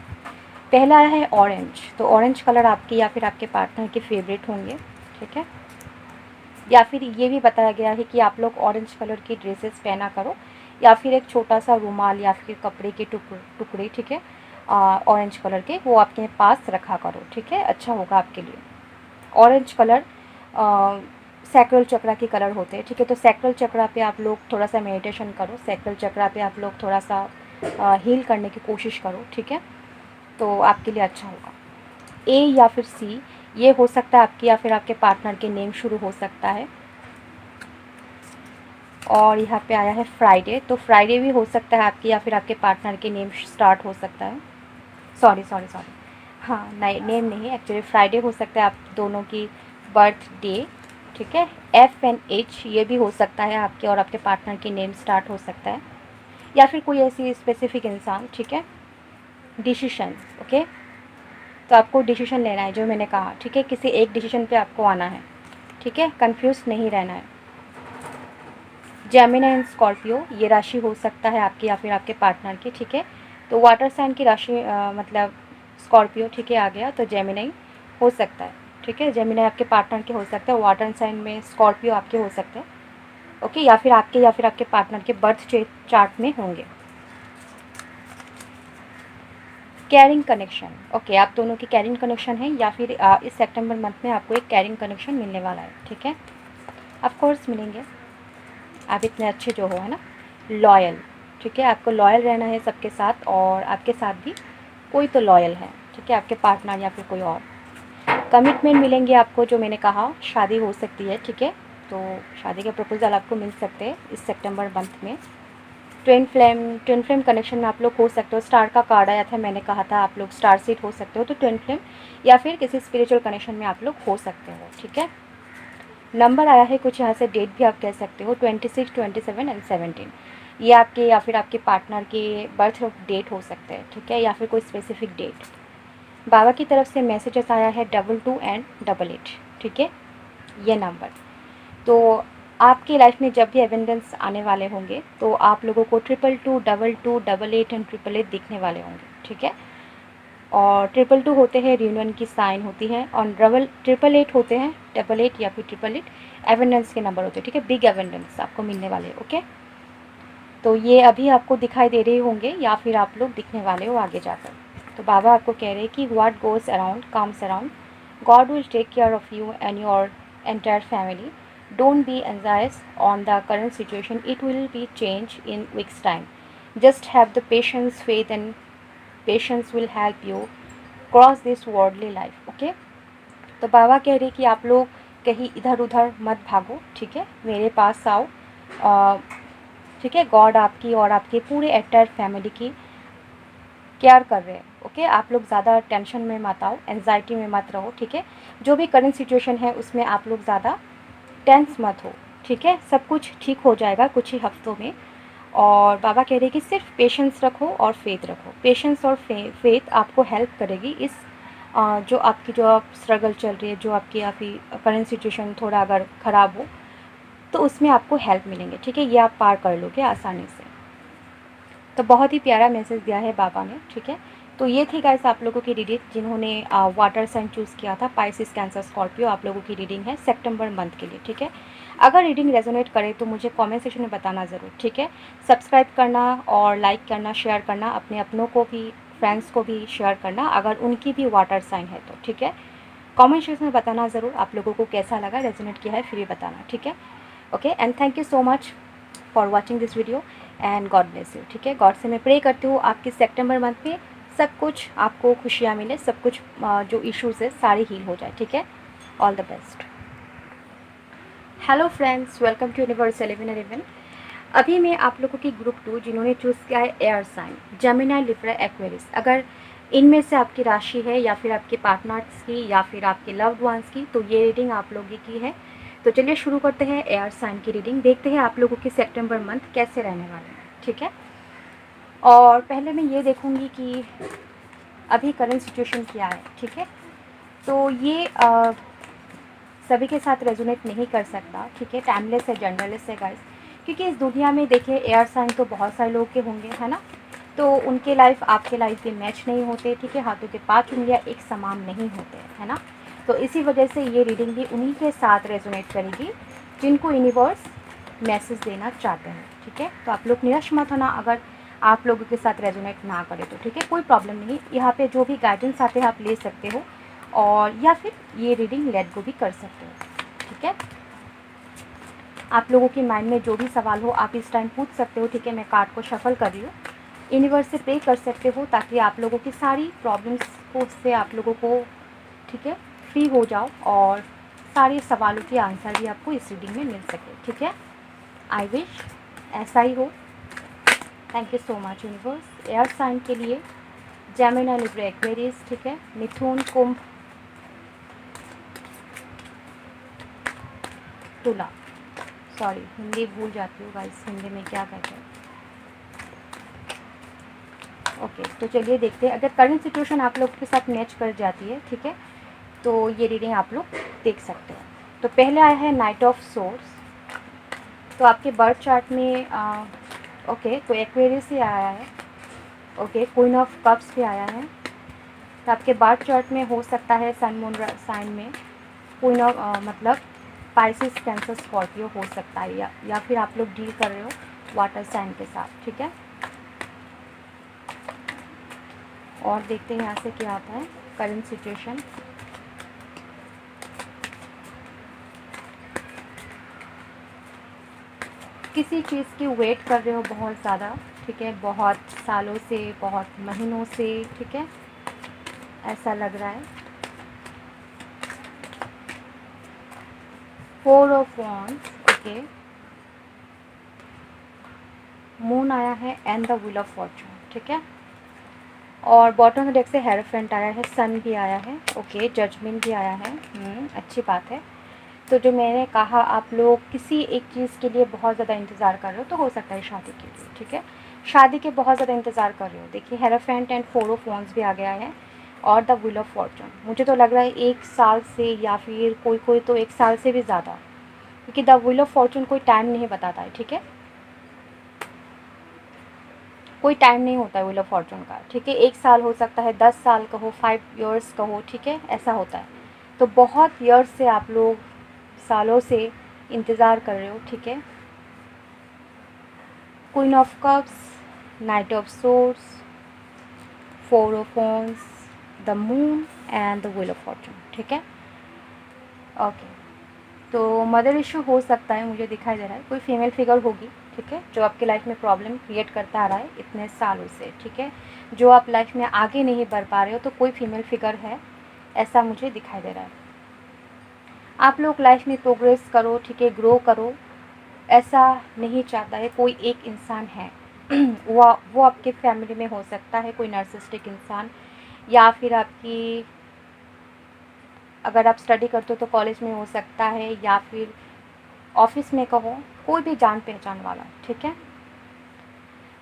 पहला आया है ऑरेंज, तो ऑरेंज कलर आपकी या फिर आपके पार्टनर के फेवरेट होंगे, ठीक है। या फिर ये भी बताया गया है कि आप लोग ऑरेंज कलर की ड्रेसेस पहना करो, या फिर एक छोटा सा रुमाल या फिर कपड़े के टुकड़े, ठीक है, ऑरेंज कलर के, वो आपके पास रखा करो, ठीक है, अच्छा होगा आपके लिए। ऑरेंज कलर सैक्रल चक्रा के कलर होते हैं, ठीक है। तो सैक्रल चक्रा पे आप लोग थोड़ा सा मेडिटेशन करो, सैक्रल चक्रा पे आप लोग थोड़ा सा हील करने की कोशिश करो, ठीक है, तो आपके लिए अच्छा होगा। ए या फिर सी, ये हो सकता है आपकी या फिर आपके पार्टनर के नेम शुरू हो सकता है। और यहाँ पे आया है फ्राइडे, तो फ्राइडे भी हो सकता है आपकी या फिर आपके पार्टनर के नेम स्टार्ट हो सकता है। सॉरी, हाँ, नहीं, नेम नहीं, एक्चुअली फ्राइडे हो सकता है आप दोनों की बर्थ डे, ठीक है। FNH, ये भी हो सकता है आपके और आपके पार्टनर की नेम स्टार्ट हो सकता है, या फिर कोई ऐसी स्पेसिफिक इंसान, ठीक है। डिसीशन, ओके, तो आपको डिसीजन लेना है जो मैंने कहा, ठीक है। किसी एक डिसीजन पे आपको आना है, ठीक है, कंफ्यूज नहीं रहना है। जेमिनी एंड स्कॉर्पियो, ये राशि हो सकता है आपकी या फिर आपके पार्टनर की, ठीक है। तो वाटर साइन की राशि मतलब स्कॉर्पियो, ठीक है, आ गया, तो जेमिनी हो सकता है, ठीक है। जेमिनी आपके पार्टनर के हो सकता है, वाटर साइन में स्कॉर्पियो आपके हो सकते हैं, ओके, या फिर आपके पार्टनर के बर्थ चार्ट में होंगे। कैरिंग कनेक्शन, ओके, आप दोनों की कैरिंग कनेक्शन है, या फिर इस सितंबर मंथ में आपको एक कैरिंग कनेक्शन मिलने वाला है, ठीक है। ऑफ कोर्स मिलेंगे, आप इतने अच्छे जो हो, है ना। लॉयल, ठीक है, आपको लॉयल रहना है सबके साथ, और आपके साथ भी कोई तो लॉयल है, ठीक है, आपके पार्टनर या फिर कोई और। कमिटमेंट मिलेंगे आपको, जो मैंने कहा, शादी हो सकती है, ठीक है, तो शादी के प्रपोजल आपको मिल सकते हैं इस सितंबर मंथ में। ट्विन फ्लेम कनेक्शन में आप लोग हो सकते हो। स्टार का कार्ड आया था, मैंने कहा था आप लोग स्टार सीट हो सकते हो, तो ट्विन फ्लेम या फिर किसी स्पिरिचुअल कनेक्शन में आप लोग हो सकते हो, ठीक है। नंबर आया है कुछ, यहाँ से डेट भी आप कह सकते हो, 26, 27 एंड 17, ये आपके या फिर आपके पार्टनर के बर्थ डेट हो सकते हैं, ठीक है, या फिर कोई स्पेसिफिक डेट। बाबा की तरफ से मैसेजेस आया है 22 एंड 88, ठीक है, ये नंबर। तो आपकी लाइफ में जब भी एबेंडेंस आने वाले होंगे, तो आप लोगों को 222, 22, 88 एंड 888 दिखने वाले होंगे, ठीक है। और 222 होते हैं रियूनियन की साइन होती है, और 888 होते हैं 88 या फिर 888 एबेंडेंस के नंबर होते हैं, ठीक है। बिग एबेंडेंस आपको मिलने वाले, ओके। तो ये अभी आपको दिखाई दे रहे होंगे या फिर आप लोग दिखने वाले हो आगे जाकर। तो बाबा आपको कह रहे हैं कि what goes around comes around, God will take care of you and your entire family. Don't be anxious on the current situation. It will be changed in weeks time. Just have the patience, faith, and patience will help you cross this worldly life. Okay? तो बाबा कह रहे कि आप लोग कहीं इधर उधर मत भागो, ठीक है, मेरे पास आओ, ठीक है। गॉड आपकी और आपके पूरे एंटायर फैमिली की केयर कर रहे हैं। ओके, आप लोग ज़्यादा टेंशन में मत आओ, एंजाइटी में मत रहो, ठीक है। जो भी करंट सिचुएशन है उसमें आप लोग ज़्यादा टेंस मत हो, ठीक है। सब कुछ ठीक हो जाएगा कुछ ही हफ्तों में। और बाबा कह रहे हैं कि सिर्फ पेशेंस रखो और फेथ रखो। पेशेंस और फेथ आपको हेल्प करेगी इस जो आपकी जो आप स्ट्रगल चल रही है, जो आपकी अभी करंट सिचुएशन थोड़ा अगर ख़राब हो तो उसमें आपको हेल्प मिलेंगे, ठीक है। ये आप पार कर लोगे आसानी से। तो बहुत ही प्यारा मैसेज दिया है बाबा ने, ठीक है। तो ये थी गाइस आप लोगों की रीडिंग जिन्होंने वाटर साइन चूज़ किया था, पाइसिस, कैंसर, स्कॉर्पियो। आप लोगों की रीडिंग है सितंबर मंथ के लिए, ठीक है। अगर रीडिंग रेजोनेट करे तो मुझे कमेंट सेक्शन में बताना ज़रूर, ठीक है। सब्सक्राइब करना और लाइक करना, शेयर करना, अपने अपनों को भी, फ्रेंड्स को भी शेयर करना अगर उनकी भी वाटर साइन है तो, ठीक है। कमेंट सेक्शन में बताना ज़रूर आप लोगों को कैसा लगा, रेजोनेट किया है फिर भी बताना, ठीक है। Okay, and thank you so much for watching this video and God bless you, ठीक है। गॉड से मैं प्रे करती हूँ आपकी सितंबर मंथ में सब कुछ आपको खुशियाँ मिले, सब कुछ जो इश्यूज़ है सारे हील हो जाए, ठीक है। All the best. Hello friends, welcome to universe 1111। अभी मैं आप लोगों की ग्रुप 2 जिन्होंने चूज़ किया है air sign, Gemini, Libra, Aquarius, अगर इनमें से आपकी राशि है या फिर आपके पार्टनर्स की या फिर आपके लव्ड वंस की, तो ये रीडिंग आप लोगों की है। तो चलिए शुरू करते हैं एयर साइन की रीडिंग, देखते हैं आप लोगों की सितंबर मंथ कैसे रहने वाले हैं, ठीक है। और पहले मैं ये देखूँगी कि अभी करंट सिचुएशन क्या है, ठीक है। तो ये सभी के साथ रेजोनेट नहीं कर सकता, ठीक है। टाइमलेस है, जनरलेस है गाइस, क्योंकि इस दुनिया में देखिए एयर साइन तो बहुत सारे लोग के होंगे, है ना। तो उनके लाइफ आपके लाइफ पे मैच नहीं होते, ठीक है। हाथों के 5 उंगलियां एक समान नहीं होते, है ना। तो इसी वजह से ये रीडिंग भी उन्हीं के साथ रेजोनेट करेगी जिनको यूनिवर्स मैसेज देना चाहते हैं, ठीक है। तो आप लोग निराश मत होना अगर आप लोगों के साथ रेजोनेट ना करे तो, ठीक है। कोई प्रॉब्लम नहीं, यहाँ पे जो भी गाइडेंस आते हैं आप ले सकते हो और या फिर ये रीडिंग लेट गो भी कर सकते हो, ठीक है। आप लोगों के माइंड में जो भी सवाल हो आप इस टाइम पूछ सकते हो, ठीक है। मैं कार्ड को शफल कर रही हूँ, यूनिवर्स से प्रे कर सकते हो ताकि आप लोगों की सारी प्रॉब्लम्स को से आप लोगों को, ठीक है, फ्री हो जाओ और सारे सवालों के आंसर भी आपको इस रीडिंग में मिल सके, ठीक है। आई विश ऐसा ही हो। Thank you so much universe. Air sign के लिए जेमिनी, लिब्रा, एक्वेरियस, ठीक है, मिथुन, कुंभ, तुला। सॉरी हिंदी भूल जाती हूँ गाइस, हिंदी में क्या कहते हैं। ओके, तो चलिए देखते हैं अगर करंट सिचुएशन आप लोग के साथ मैच कर जाती है, ठीक है, तो ये रीडिंग आप लोग देख सकते हो। तो पहले आया है नाइट ऑफ सोर्स। तो आपके बर्थ चार्ट में ओके, तो एक्वेरियस ही आया है। ओके, क्वीन ऑफ कप्स भी आया है। तो आपके बर्थ चार्ट में हो सकता है सन मून साइन में क्वीन ऑफ मतलब पाइसिस, कैंसर, स्कॉर्पियो हो सकता है, या फिर आप लोग डील कर रहे हो वाटर साइन के साथ, ठीक है। और देखते हैं यहाँ से क्या आता है करंट सिचुएशन। किसी चीज़ की वेट कर रहे हो बहुत ज़्यादा, ठीक है, बहुत सालों से, बहुत महीनों से, ठीक है, ऐसा लग रहा है। 4 ऑफ वॉन्ड्स, ओके, मून आया है and the wheel of Fortune, ठीक है। और बॉटम ऑफ डेक से हेरोफेंट आया है, सन भी आया है, ओके, जजमेंट भी आया है। अच्छी बात है। तो जो मैंने कहा आप लोग किसी एक चीज़ के लिए बहुत ज़्यादा इंतज़ार कर रहे हो, तो हो सकता है शादी के लिए, ठीक है। शादी के बहुत ज़्यादा इंतज़ार कर रहे हो। देखिए हेरोफेंट एंड 4 ऑफ वॉन्ड्स भी आ गया है और द व्हील ऑफ फॉर्चून। मुझे तो लग रहा है 1 साल से या फिर कोई तो 1 साल से भी ज़्यादा, क्योंकि द व्हील ऑफ फॉर्चून कोई टाइम नहीं बताता है, ठीक है। कोई टाइम नहीं होता है व्हील ऑफ फॉर्चून का, ठीक है। 1 साल हो सकता है, 10 साल का हो, 5 ईयर्स का हो, ठीक है, ऐसा होता है। तो बहुत ईयर्स से आप लोग, सालों से इंतज़ार कर रहे हो, ठीक है। Queen of cups, night of source, 4 of wands, the moon and the wheel of Fortune, ठीक है। ओके, तो मदर इशू हो सकता है, मुझे दिखाई दे रहा है कोई फीमेल फिगर होगी, ठीक है, जो आपकी लाइफ में प्रॉब्लम क्रिएट करता आ रहा है इतने सालों से, ठीक है। जो आप लाइफ में आगे नहीं बढ़ पा रहे हो, तो कोई फीमेल फिगर है, ऐसा मुझे दिखाई दे रहा है। आप लोग लाइफ में प्रोग्रेस करो, ठीक है, ग्रो करो, ऐसा नहीं चाहता है कोई एक इंसान है वो आपके फैमिली में हो सकता है कोई नार्सिसिस्टिक इंसान, या फिर आपकी, अगर आप स्टडी करते हो तो कॉलेज में हो सकता है, या फिर ऑफिस में कहो, कोई भी जान पहचान वाला, ठीक है।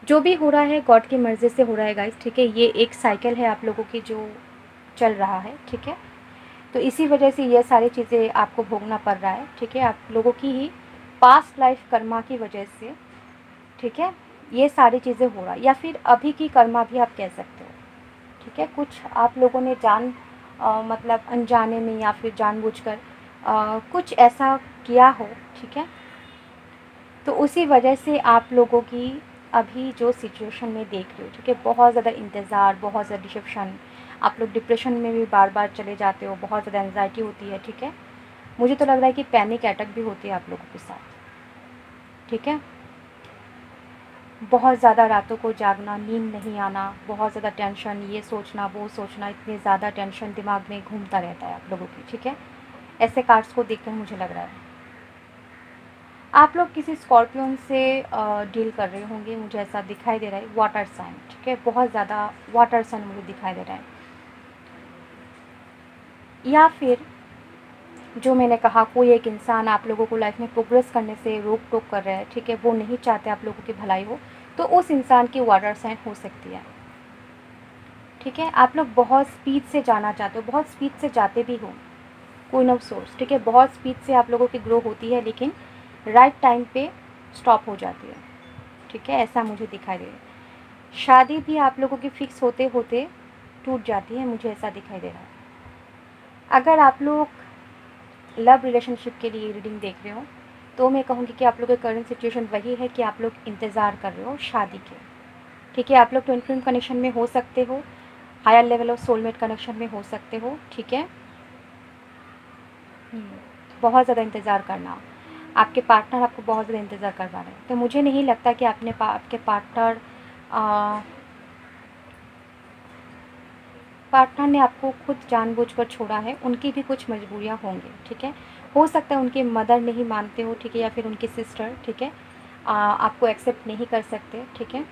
जो भी हो रहा है गॉड की मर्ज़ी से हो रहा है गाइस, ठीक है। ये एक साइकिल है आप लोगों की जो चल रहा है, ठीक है। तो इसी वजह से ये सारी चीज़ें आपको भोगना पड़ रहा है, ठीक है। आप लोगों की ही पास्ट लाइफ कर्मा की वजह से, ठीक है, ये सारी चीज़ें हो रहा है, या फिर अभी की कर्मा भी आप कह सकते हो, ठीक है। कुछ आप लोगों ने मतलब अनजाने में या फिर जानबूझकर कुछ ऐसा किया हो, ठीक है। तो उसी वजह से आप लोगों की अभी जो सिचुएशन में देख रहे हो, ठीक है, बहुत ज़्यादा इंतज़ार, बहुत ज़्यादा डिसेप्शन, आप लोग डिप्रेशन में भी बार बार चले जाते हो, बहुत ज़्यादा एंजाइटी होती है, ठीक है। मुझे तो लग रहा है कि पैनिक अटैक भी होती है आप लोगों के साथ, ठीक है। बहुत ज़्यादा रातों को जागना, नींद नहीं आना, बहुत ज़्यादा टेंशन, ये सोचना वो सोचना, इतनी ज़्यादा टेंशन दिमाग में घूमता रहता है आप लोगों की, ठीक है। ऐसे कार्ड्स को देखकर मुझे लग रहा है आप लोग किसी स्कॉर्पियन से डील कर रहे होंगे, मुझे ऐसा दिखाई दे रहा है। वाटर साइन, ठीक है, बहुत ज़्यादा वाटर साइन मुझे दिखाई दे रहा है। या फिर जो मैंने कहा, कोई एक इंसान आप लोगों को लाइफ में प्रोग्रेस करने से रोक टोक कर रहा है, ठीक है, वो नहीं चाहते आप लोगों की भलाई हो, तो उस इंसान की वाटर साइन हो सकती है, ठीक है। आप लोग बहुत स्पीड से जाना चाहते हो, बहुत स्पीड से जाते भी हो, क्वीन ऑफ सोर्स, ठीक है, बहुत स्पीड से आप लोगों की ग्रो होती है, लेकिन राइट टाइम पे स्टॉप हो जाती है, ठीक है, ऐसा मुझे दिखाई दे रहा है। शादी भी आप लोगों की फिक्स होते होते टूट जाती है, मुझे ऐसा दिखाई दे रहा है। अगर आप लोग लव रिलेशनशिप के लिए रीडिंग देख रहे हो, तो मैं कहूँगी कि आप लोग की करंट सिचुएशन वही है कि आप लोग इंतज़ार कर रहे हो शादी के, ठीक है। आप लोग ट्विन फ्लेम कनेक्शन में हो सकते हो, higher level of soulmate connection में हो सकते हो, ठीक है। बहुत ज़्यादा इंतज़ार करना, आपके पार्टनर आपको बहुत ज़्यादा इंतज़ार करवा रहे हैं, तो मुझे नहीं लगता कि आपके पार्टनर ने आपको खुद जानबूझकर छोड़ा है, उनकी भी कुछ मजबूरियाँ होंगी, ठीक है। हो सकता है उनके मदर नहीं मानते हो, ठीक है, या फिर उनकी सिस्टर, ठीक है, आपको एक्सेप्ट नहीं कर सकते, ठीक है।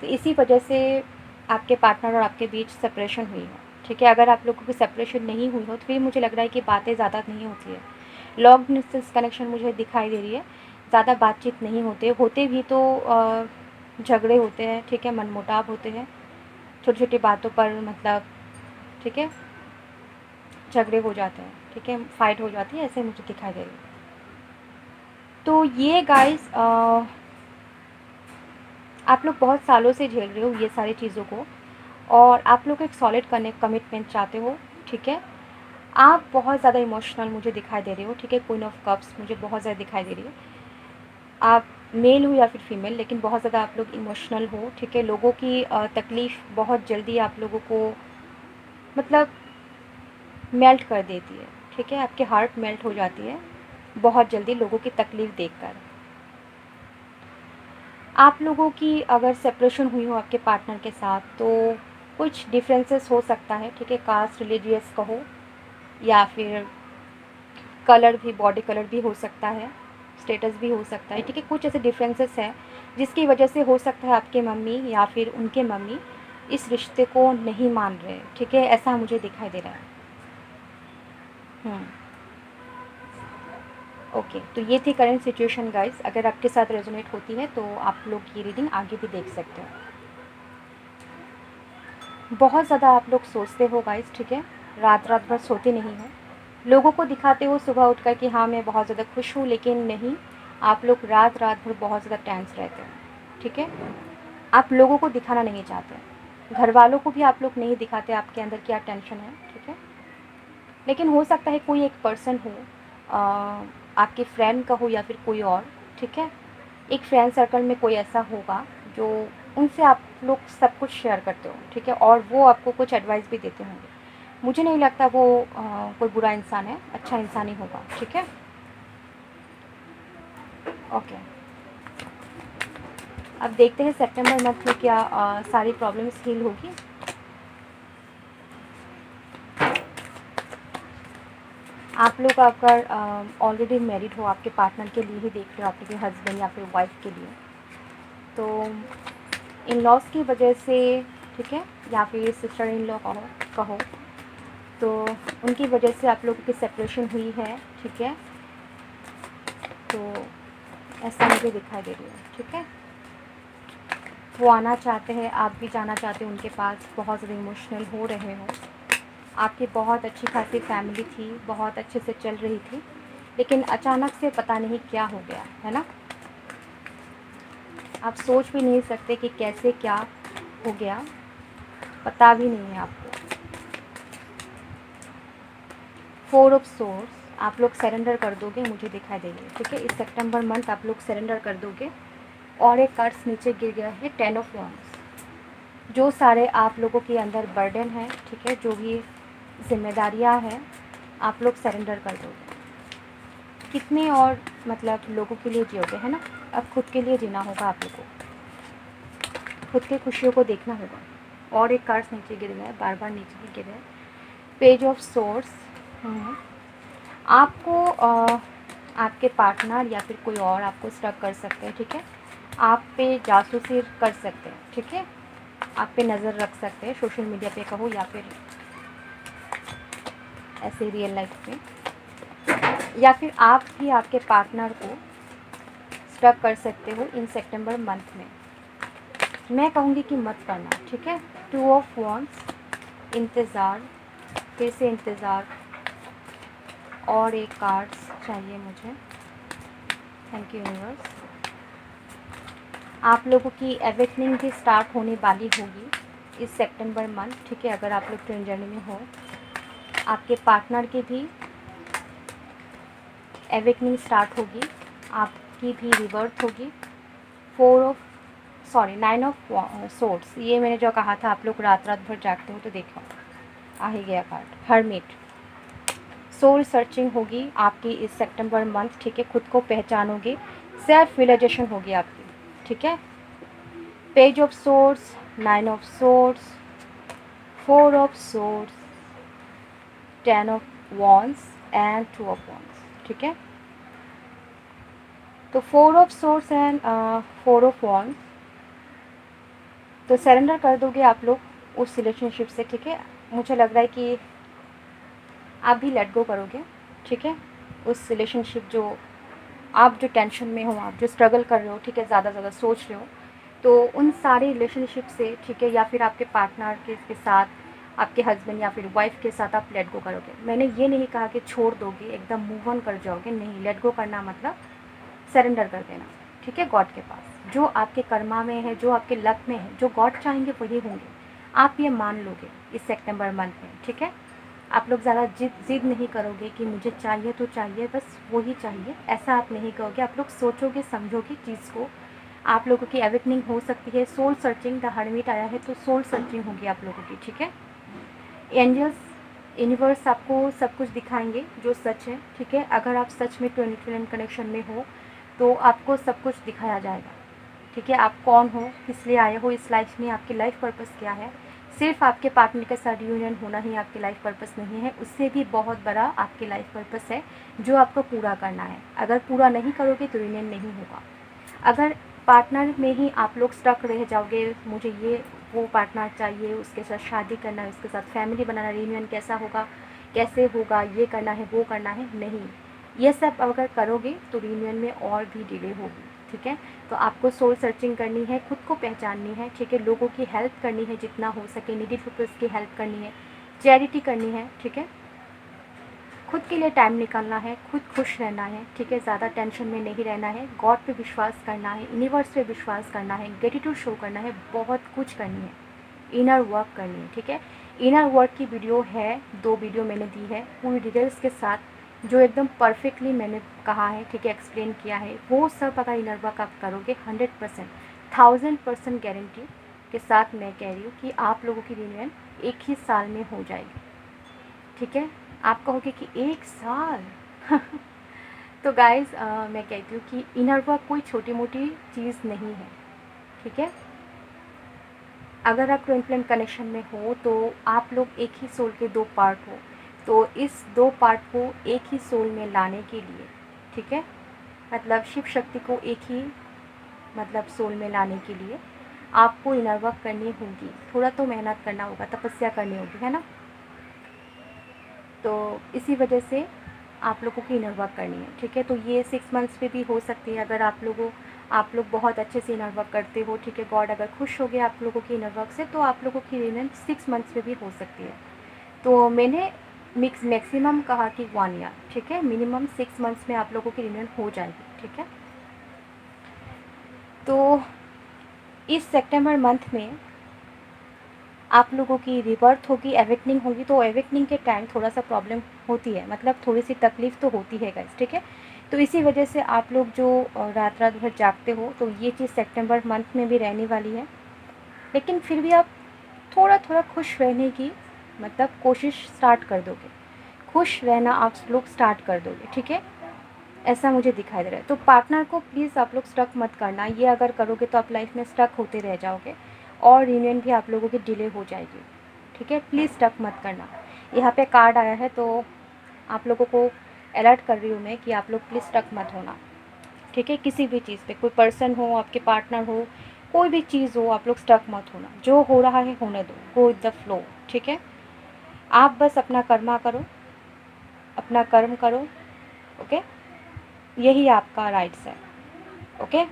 तो इसी वजह से आपके पार्टनर और आपके बीच सेपरेशन हुई है, ठीक है। अगर आप लोगों की सेपरेशन नहीं हुई हो तो फिर मुझे लग रहा है कि बातें ज़्यादा नहीं होती है। लॉन्ग डिस्टेंस कनेक्शन मुझे दिखाई दे रही है, ज़्यादा बातचीत नहीं होते भी तो झगड़े होते हैं, ठीक है, मनमुटाव होते हैं, छोटी छोटी बातों पर, मतलब, ठीक है, झगड़े हो जाते हैं, ठीक है, फाइट हो जाती है, ऐसे मुझे दिखाई दे रही है। तो ये गाइस आप लोग बहुत सालों से झेल रहे हो ये सारी चीज़ों को, और आप लोग एक सॉलिड कमिटमेंट चाहते हो, ठीक है। आप बहुत ज़्यादा इमोशनल मुझे दिखाई दे रहे हो, ठीक है। क्वीन ऑफ कप्स मुझे बहुत ज़्यादा दिखाई दे रही है। आप मेल हो या फिर फीमेल, लेकिन बहुत ज़्यादा आप लोग इमोशनल हो, ठीक है। लोगों की तकलीफ़ बहुत जल्दी आप लोगों को, मतलब, मेल्ट कर देती है, ठीक है। आपके हार्ट मेल्ट हो जाती है बहुत जल्दी लोगों की तकलीफ़ देखकर। आप लोगों की अगर सेपरेशन हुई हो आपके पार्टनर के साथ, तो कुछ डिफरेंसेस हो सकता है, ठीक है। कास्ट, रिलीजियस कहो, या फिर कलर भी, बॉडी कलर भी हो सकता है, स्टेटस भी हो सकता है, ठीक है। कुछ ऐसे डिफरेंसेस हैं जिसकी वजह से हो सकता है आपके मम्मी या फिर उनके मम्मी इस रिश्ते को नहीं मान रहे, ठीक है, ऐसा मुझे दिखाई दे रहा है। ओके, तो ये थी करंट सिचुएशन गाइस। अगर आपके साथ रेजोनेट होती है तो आप लोग ये रीडिंग आगे भी देख सकते हो। बहुत ज़्यादा आप लोग सोचते हो गाइस, ठीक है, रात रात भर सोते नहीं हो, लोगों को दिखाते हो सुबह उठकर कि हाँ मैं बहुत ज़्यादा खुश हूँ, लेकिन नहीं, आप लोग रात रात भर बहुत ज़्यादा टेंस रहते हो, ठीक है। आप लोगों को दिखाना नहीं चाहते, घर वालों को भी आप लोग नहीं दिखाते आपके अंदर क्या टेंशन है, ठीक है। लेकिन हो सकता है कोई एक पर्सन हो, आपके फ्रेंड का हो या फिर कोई और, ठीक है, एक फ्रेंड सर्कल में कोई ऐसा होगा जो, उनसे आप लोग सब कुछ शेयर करते हो, ठीक है, और वो आपको कुछ एडवाइस भी देते होंगे। मुझे नहीं लगता वो कोई बुरा इंसान है, अच्छा इंसान ही होगा, ठीक है। ओके, अब देखते हैं सितंबर मंथ में क्या सारी प्रॉब्लम्स हील होगी। आप लोग अगर ऑलरेडी मैरिड हो, आपके पार्टनर के लिए ही देख रहे हो, आपके हस्बैंड या फिर वाइफ के लिए, तो इन लॉस की वजह से, ठीक है, या फिर सिस्टर इन लॉ कहो कहो तो उनकी वजह से आप लोगों की सेपरेशन हुई है, ठीक है। तो ऐसा मुझे दिखाई दे रही है, ठीक है। वो आना चाहते हैं, आप भी जाना चाहते हो उनके पास, बहुत ज़्यादा इमोशनल हो रहे हो। आपकी बहुत अच्छी खासी फैमिली थी, बहुत अच्छे से चल रही थी, लेकिन अचानक से पता नहीं क्या हो गया, है ना। आप सोच भी नहीं सकते कि कैसे क्या हो गया, पता भी नहीं है आपको। 4 ऑफ सोर्स, आप लोग सरेंडर कर दोगे, मुझे दिखाई दे रही है, ठीक है। इस सितंबर मंथ आप लोग सरेंडर कर दोगे। और एक कार्ड्स नीचे गिर गया है 10 ऑफ वॉन्ड्स। जो सारे आप लोगों के अंदर बर्डन है, ठीक है, जो भी जिम्मेदारियां हैं, आप लोग सरेंडर कर दोगे। कितने और मतलब लोगों के लिए जियोगे, है ना। अब खुद के लिए जीना होगा आप लोगों को, खुद की खुशियों को देखना होगा। और एक कार्ड्स नीचे गिर गया है, बार बार नीचे ही गिर है, पेज ऑफ सोर्स। आपको आपके पार्टनर या फिर कोई और आपको स्टक कर सकते हैं, ठीक है। आप पे जासूसी कर सकते हैं, ठीक है। आप पे नज़र रख सकते हैं, सोशल मीडिया पे कहो या फिर ऐसे रियल लाइफ में, या फिर आप भी आपके पार्टनर को स्टक कर सकते हो इन सितंबर मंथ में। मैं कहूँगी कि मत करना, ठीक है। 2 ऑफ वॉन्ड्स, इंतज़ार, फिर से इंतज़ार। और एक कार्ड्स चाहिए मुझे। Thank you universe. आप लोगों की एवेकनिंग भी स्टार्ट होने वाली होगी इस सितंबर मंथ, ठीक है। अगर आप लोग ट्रेन जर्नी में हो, आपके पार्टनर की भी एवेकनिंग स्टार्ट होगी, आपकी भी रिवर्थ होगी। 9 ऑफ सोर्ड्स, ये मैंने जो कहा था आप लोग रात रात भर जागते हो, तो देखो आ ही गया कार्ड हर्मिट। सोल सर्चिंग होगी आपकी इस सितंबर मंथ, ठीक है। खुद को पहचानोगे, सेल्फ रियलाइजेशन होगी आपकी, ठीक है। Page of swords, 9 of swords, 4 of swords, 10 of wands and 2 of wands, ठीक है। तो 4 of swords and 4 of wands, तो सरेंडर कर दोगे आप लोग उस रिलेशनशिप से, ठीक है। मुझे लग रहा है कि आप भी लेट गो करोगे, ठीक है। उस रिलेशनशिप जो आप जो टेंशन में हो, आप जो स्ट्रगल कर रहे हो, ठीक है, ज़्यादा सोच रहे हो, तो उन सारे रिलेशनशिप से, ठीक है, या फिर आपके पार्टनर के साथ, आपके हस्बैंड या फिर वाइफ के साथ आप लेट गो करोगे। मैंने ये नहीं कहा कि छोड़ दोगे, एकदम मूव ऑन कर जाओगे, नहीं। लेट गो करना मतलब सरेंडर कर देना, ठीक है, गॉड के पास। जो आपके कर्मा में है, जो आपके लक में है, जो गॉड चाहेंगे वही होंगे, आप ये मान लोगे इस सितंबर मंथ में, ठीक है। आप लोग ज़्यादा जिद नहीं करोगे कि मुझे चाहिए तो चाहिए, बस वही चाहिए, ऐसा आप नहीं कहोगे। आप लोग सोचोगे, समझोगे चीज़ को। आप लोगों की एवेकनिंग हो सकती है, सोल सर्चिंग, द हर्मिट आया है, तो सोल सर्चिंग होगी आप लोगों की, ठीक है। एंजल्स, यूनिवर्स आपको सब कुछ दिखाएंगे जो सच है, ठीक है। अगर आप सच में ट्विन फ्लेम कनेक्शन में हो तो आपको सब कुछ दिखाया जाएगा, ठीक है। आप कौन हो, किस लिए आए हो इस लाइफ में, आपकी लाइफ पर्पस क्या है। सिर्फ आपके पार्टनर के साथ यूनियन होना ही आपकी लाइफ पर्पस नहीं है, उससे भी बहुत बड़ा आपकी लाइफ पर्पस है जो आपको पूरा करना है। अगर पूरा नहीं करोगे तो यूनियन नहीं होगा। अगर पार्टनर में ही आप लोग स्टक रह जाओगे, मुझे ये वो पार्टनर चाहिए, उसके साथ शादी करना है, उसके साथ फैमिली बनाना, यूनियन कैसा होगा, कैसे होगा, ये करना है, वो करना है, नहीं, ये सब अगर करोगे तो यूनियन में और भी डिले होगी, ठीक है। तो आपको सोल सर्चिंग करनी है, खुद को पहचाननी है, ठीक है। लोगों की हेल्प करनी है जितना हो सके, नीडी पीपल्स की हेल्प करनी है, चैरिटी करनी है, ठीक है। खुद के लिए टाइम निकालना है, खुद खुश रहना है, ठीक है। ज़्यादा टेंशन में नहीं रहना है, गॉड पे विश्वास करना है, यूनिवर्स पे विश्वास करना है, ग्रेटिट्यूड शो करना है, बहुत कुछ करनी है, इनर वर्क करनी है, ठीक है। इनर वर्क की वीडियो है, 2 वीडियो मैंने दी है पूरी डिटेल्स के साथ, जो एकदम परफेक्टली मैंने कहा है, ठीक है, एक्सप्लेन किया है। वो सब अगर इनर वर्क आप करोगे 100%, 1000% गारंटी के साथ मैं कह रही हूँ कि आप लोगों की यूनियन 1 ही साल में हो जाएगी, ठीक है। आप कहोगे कि 1 साल तो गाइज़ मैं कहती हूँ कि इनर वर्क कोई छोटी मोटी चीज़ नहीं है, ठीक है। अगर आप ट्विन फ्लेम कनेक्शन में हो तो आप लोग एक ही सोल के 2 पार्ट हो, तो इस 2 पार्ट को एक ही सोल में लाने के लिए, ठीक है, मतलब शिव शक्ति को एक ही मतलब सोल में लाने के लिए आपको इनर वर्क करनी होगी, थोड़ा तो मेहनत करना होगा, तपस्या करनी होगी, है ना। तो इसी वजह से आप लोगों की इनर वर्क करनी है, ठीक है। तो ये 6 मंथ्स पे भी हो सकती है, अगर आप लोग बहुत अच्छे से इनर वर्क करते हो, ठीक है। गॉड अगर खुश हो गया आप लोगों की इनर वर्क से, तो आप लोगों की यूनियन 6 मंथ्स पे भी हो सकती है। तो मैंने मैक्सिमम कहा कि 1 ईयर, ठीक है। मिनिमम 6 मंथ्स में आप लोगों की यूनियन हो जाएगी, ठीक है। तो इस सितंबर मंथ में आप लोगों की रिबर्थ होगी, एवेकनिंग होगी। तो एवेकनिंग के टाइम थोड़ा सा प्रॉब्लम होती है, मतलब थोड़ी सी तकलीफ़ तो होती है गाइस, ठीक है। तो इसी वजह से आप लोग जो रात रात भर जागते हो, तो ये चीज़ सितंबर मंथ में भी रहने वाली है। लेकिन फिर भी आप थोड़ा थोड़ा खुश रहने की मतलब कोशिश स्टार्ट कर दोगे, खुश रहना आप लोग स्टार्ट कर दोगे, ठीक है। ऐसा मुझे दिखाई दे रहा है। तो पार्टनर को प्लीज़ आप लोग स्टक मत करना, ये अगर करोगे तो आप लाइफ में स्टक होते रह जाओगे और यूनियन भी आप लोगों की डिले हो जाएगी, ठीक है। प्लीज़ स्टक मत करना। यहाँ पे कार्ड आया है तो आप लोगों को अलर्ट कर रही हूँ मैं कि आप लोग प्लीज़ स्टक मत होना, ठीक है। किसी भी चीज़ पे, कोई पर्सन हो, आपके पार्टनर हो, कोई भी चीज़ हो, आप लोग स्टक मत होना। जो हो रहा है होने दो, गो विद द फ्लो, ठीक है। आप बस अपना कर्मा करो, अपना कर्म करो, ओके। यही आपका राइट्स है, ओके।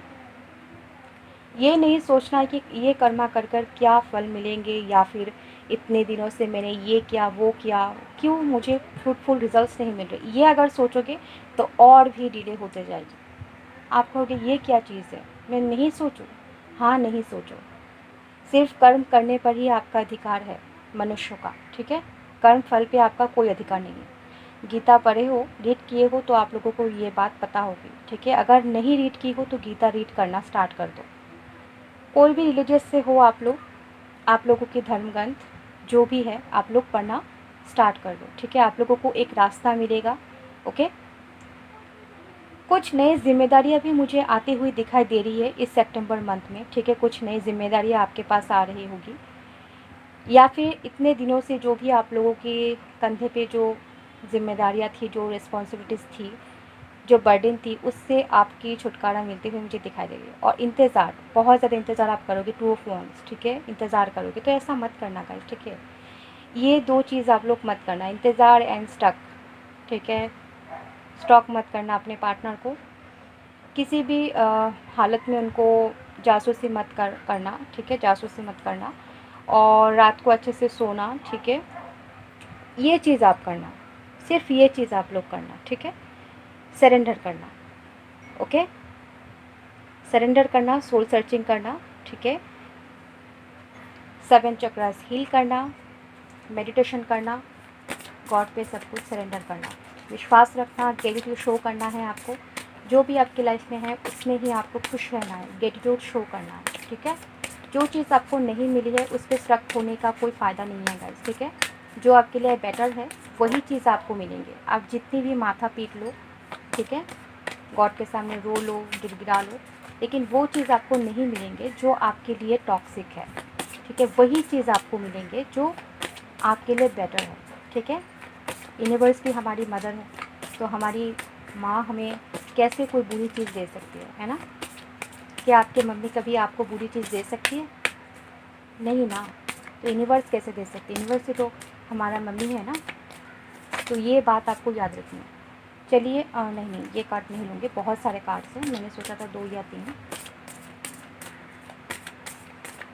ये नहीं सोचना कि ये कर्मा कर कर क्या फल मिलेंगे, या फिर इतने दिनों से मैंने ये किया वो किया, क्यों मुझे फ्रूटफुल रिजल्ट्स नहीं मिल रहे। ये अगर सोचोगे तो और भी डिले होते जाएगी। आप कहोगे ये क्या चीज़ है, मैं नहीं सोचूं। हाँ, नहीं सोचो। सिर्फ कर्म करने पर ही आपका अधिकार है मनुष्यों का, ठीक है। कर्म फल पे आपका कोई अधिकार नहीं है। गीता पढ़े हो, रीड किए हो, तो आप लोगों को ये बात पता होगी, ठीक है। अगर नहीं रीड की हो तो गीता रीड करना स्टार्ट कर दो। कोई भी रिलीजियस से हो आप लोगों की धर्म ग्रंथ जो भी है आप लोग पढ़ना स्टार्ट कर दो, ठीक है। आप लोगों को एक रास्ता मिलेगा, ओके। कुछ नई जिम्मेदारियां भी मुझे आती हुई दिखाई दे रही है इस सितंबर मंथ में, ठीक है। कुछ नई जिम्मेदारियां आपके पास आ रही होगी, या फिर इतने दिनों से जो भी आप लोगों के कंधे पे जो जिम्मेदारियां थी, जो रिस्पॉन्सिबिलिटीज़ थी, जो बर्डन थी, उससे आपकी छुटकारा मिलती हुई मुझे दिखाई दे रही है। और इंतज़ार, बहुत ज़्यादा इंतज़ार आप करोगे, 2 ऑफ वांड्स, ठीक है। इंतज़ार करोगे, तो ऐसा मत करना गाइस, ठीक है। ये 2 चीज़ आप लोग मत करना, इंतज़ार एंड स्टक, ठीक है। स्टॉक मत करना अपने पार्टनर को, किसी भी हालत में उनको जासूसी मत करना, ठीक है। जासूसी मत करना, और रात को अच्छे से सोना, ठीक है। ये चीज़ आप करना, सिर्फ ये चीज़ आप लोग करना, ठीक है। सरेंडर करना, ओके। सरेंडर करना, सोल सर्चिंग करना, ठीक है। 7 चक्रास हील करना, मेडिटेशन करना, गॉड पे सब कुछ सरेंडर करना, विश्वास रखना, ग्रेटिट्यूड शो करना है आपको। जो भी आपकी लाइफ में है उसमें ही आपको खुश रहना है, ग्रेटिट्यूड शो करना है, ठीक है। जो चीज़ आपको नहीं मिली है उस पर स्ट्रक होने का कोई फ़ायदा नहीं है गाइस, ठीक है। जो आपके लिए बेटर है वही चीज़ आपको मिलेंगे। आप जितनी भी माथा पीट लो, ठीक है, गॉड के सामने रो लो, गिड़गिड़ा लो, लेकिन वो चीज़ आपको नहीं मिलेंगे जो आपके लिए टॉक्सिक है, ठीक है। वही चीज़ आपको मिलेंगे जो आपके लिए बेटर है, ठीक है। यूनिवर्स भी हमारी मदर है, तो हमारी माँ हमें कैसे कोई बुरी चीज़ दे सकती है ना। क्या आपके मम्मी कभी आपको बुरी चीज़ दे सकती है? नहीं ना। तो यूनिवर्स कैसे दे सकती है? यूनिवर्स ही तो हमारा मम्मी है ना। तो ये बात आपको याद रखनी है। चलिए, नहीं, ये कार्ड नहीं लूँगी, बहुत सारे कार्ड्स हैं, मैंने सोचा था 2 या 3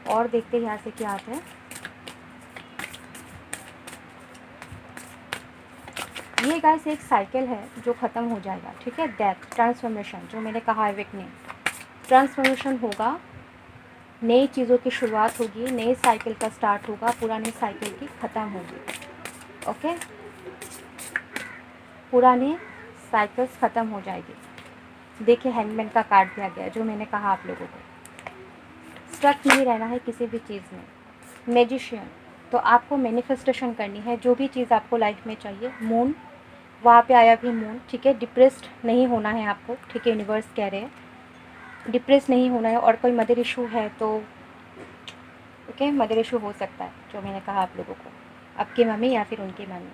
और देखते हैं यहाँ से क्या आता है। ये गाइस एक साइकिल है जो ख़त्म हो जाएगा, ठीक है। डेथ, ट्रांसफॉर्मेशन, जो मैंने कहा एवेकनिंग, ट्रांसफॉर्मेशन होगा, नई चीज़ों की शुरुआत होगी, नए साइकिल का स्टार्ट होगा, पुरानी साइकिल की ख़त्म होगी, ओके। पुरानी साइकिल्स ख़त्म हो जाएगी। देखिए हैंगमैन का कार्ड दिया गया, जो मैंने कहा आप लोगों को स्टक नहीं रहना है किसी भी चीज़ में। मैजिशियन, तो आपको मैनिफेस्टेशन करनी है जो भी चीज़ आपको लाइफ में चाहिए। मून, वहाँ पे आया भी मून, ठीक है। डिप्रेस्ड नहीं होना है आपको, ठीक है। यूनिवर्स कह रहे हैं डिप्रेस नहीं होना है। और कोई मदर इशू है तो ओके, मदर इशू हो सकता है, जो मैंने कहा आप लोगों को, आपकी मम्मी या फिर उनकी मम्मी,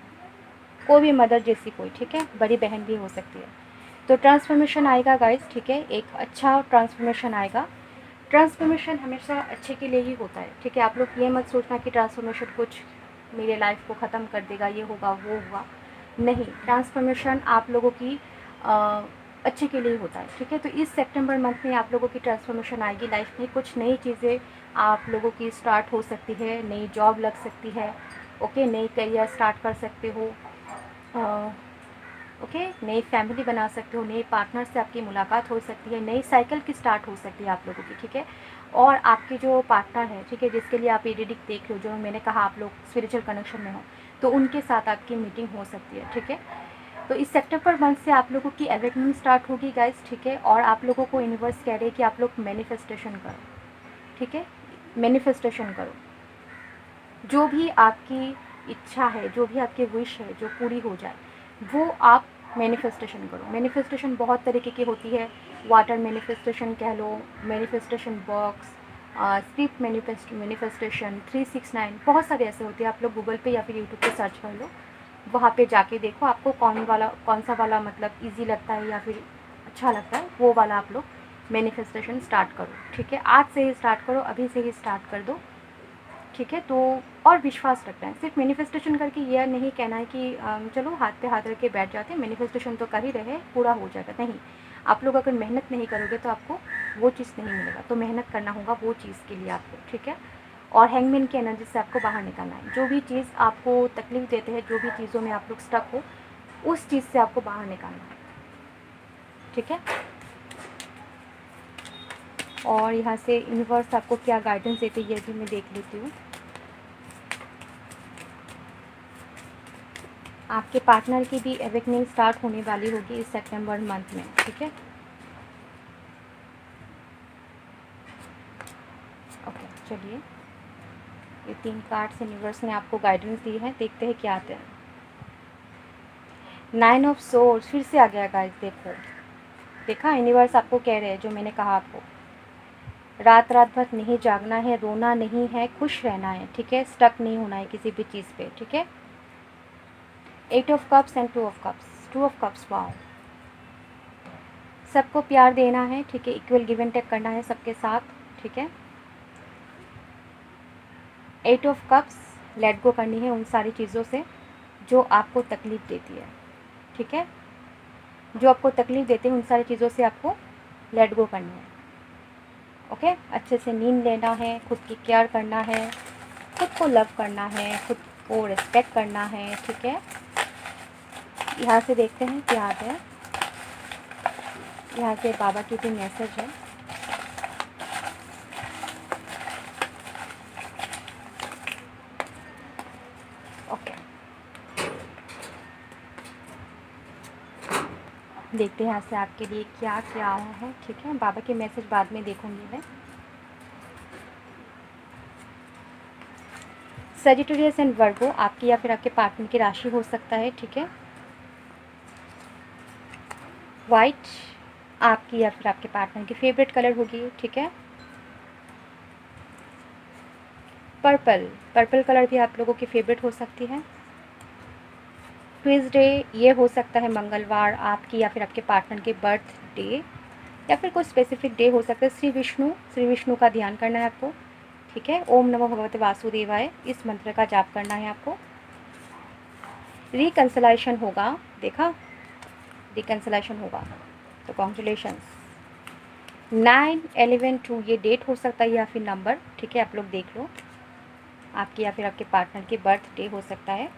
कोई भी मदर जैसी कोई, ठीक है। बड़ी बहन भी हो सकती है। तो ट्रांसफॉर्मेशन आएगा गाइस, ठीक है। एक अच्छा ट्रांसफॉर्मेशन आएगा, ट्रांसफॉर्मेशन हमेशा अच्छे के लिए ही होता है, ठीक है। आप लोग ये मत सोचना कि ट्रांसफॉर्मेशन कुछ मेरे लाइफ को ख़त्म कर देगा, ये होगा वो होगा, नहीं। ट्रांसफॉर्मेशन आप लोगों की अच्छे के लिए होता है, ठीक है। तो इस सितंबर मंथ में आप लोगों की ट्रांसफॉर्मेशन आएगी लाइफ में, कुछ नई चीज़ें आप लोगों की स्टार्ट हो सकती है, नई जॉब लग सकती है, ओके, नई करियर स्टार्ट कर सकते हो, ओके, नई फैमिली बना सकते हो, नए पार्टनर से आपकी मुलाकात हो सकती है, नई साइकिल की स्टार्ट हो सकती है आप लोगों की, ठीक है। और आपके जो पार्टनर है, ठीक है, जिसके लिए आप ये रीडिंग देख रहे हो, जो मैंने कहा आप लोग स्पिरिचुअल कनेक्शन में हो, तो उनके साथ आपकी मीटिंग हो सकती है, ठीक है। तो इस सितंबर मंथ से आप लोगों की अवेकनिंग स्टार्ट होगी गाइस, ठीक है। और आप लोगों को यूनिवर्स कह रहे हैं कि आप लोग मैनिफेस्टेशन करो, ठीक है, मैनिफेस्टेशन करो। जो भी आपकी इच्छा है, जो भी आपकी विश है, जो पूरी हो जाए, वो आप मैनिफेस्टेशन करो। मैनिफेस्टेशन बहुत तरीके की होती है, वाटर मैनिफेस्टेशन कह लो, मैनिफेस्टेशन बॉक्स, स्क्रिप्ट मैनिफेस्टेशन, 369, बहुत सारे ऐसे होते हैं। आप लोग गूगल पे या फिर यूट्यूब पे सर्च कर लो, वहाँ पे जाके देखो आपको कौन सा वाला मतलब इजी लगता है या फिर अच्छा लगता है, वो वाला आप लोग मैनिफेस्टेशन स्टार्ट करो, ठीक है। आज से ही स्टार्ट करो, अभी से ही स्टार्ट कर दो, ठीक है। तो और विश्वास रखना है, सिर्फ मैनिफेस्टेशन करके यह नहीं कहना है कि चलो हाथ पे हाथ रख के बैठ जाते हैं, मैनिफेस्टेशन तो कर ही रहे, पूरा हो जाएगा, नहीं। आप लोग अगर मेहनत नहीं करोगे तो आपको वो चीज़ नहीं मिलेगा, तो मेहनत करना होगा वो चीज़ के लिए आपको, ठीक है। और हैंगमैन की एनर्जी से आपको बाहर निकलना है। जो भी चीज़ आपको तकलीफ देते हैं, जो भी चीज़ों में आप लोग स्टक हो, उस चीज़ से आपको बाहर निकालना है, ठीक है। और यहाँ से यूनिवर्स आपको क्या गाइडेंस देते हैं ये भी मैं देख लेती हूँ। आपके पार्टनर की भी अवेकनिंग स्टार्ट होने वाली होगी इस सितंबर मंथ में, ठीक है। ओके, चलिए, ये 3 कार्ड्स यूनिवर्स ने आपको गाइडेंस दी है, देखते हैं क्या आते हैं। 9 ऑफ सोर्ड्स फिर से आ गया गाइस, देखो, देखा, यूनिवर्स आपको कह रहे हैं जो मैंने कहा आपको, रात रात भर नहीं जागना है, रोना नहीं है, खुश रहना है, ठीक है, स्टक नहीं होना है किसी भी चीज़ पे, ठीक है। 8 of cups and 2 of cups, 2 of cups, wow. सबको प्यार देना है, ठीक है, इक्वल गिव एंड टेक करना है सबके साथ, ठीक है। 8 ऑफ कप्स, लेट गो करनी है उन सारी चीज़ों से जो आपको तकलीफ़ देती है, ठीक है। जो आपको तकलीफ़ देते हैं उन सारी चीज़ों से आपको लेट गो करनी है, ओके। अच्छे से नींद लेना है, खुद की केयर करना है, खुद को लव करना है, खुद को रिस्पेक्ट करना है, ठीक है। यहाँ से देखते हैं क्या आता है। यहाँ से बाबा की भी मैसेज है। ओके, देखते हैं यहाँ से आपके लिए क्या क्या आया है, ठीक है। बाबा के मैसेज बाद में देखूंगी मैं। सजिटेरियस एंड वर्गो आपकी या फिर आपके पार्टनर की राशि हो सकता है, ठीक है। वाइट आपकी या फिर आपके पार्टनर की फेवरेट कलर होगी, ठीक है। पर्पल, पर्पल कलर भी आप लोगों की फेवरेट हो सकती है। ट्यूसडे ये हो सकता है मंगलवार, आपकी या फिर आपके पार्टनर के बर्थडे या फिर कोई स्पेसिफिक डे हो सकता है। श्री विष्णु का ध्यान करना है आपको, ठीक है। ओम नमो भगवते वासुदेवाय, इस मंत्र का जाप करना है आपको। रिकंसलेशन होगा, देखा, रिकंसलेशन होगा, तो कॉन्ग्रेचुलेशंस। 9/11/2 ये डेट हो सकता है या फिर नंबर, ठीक है, आप लोग देख लो। आपकी या फिर आपके पार्टनर के बर्थडे हो सकता है।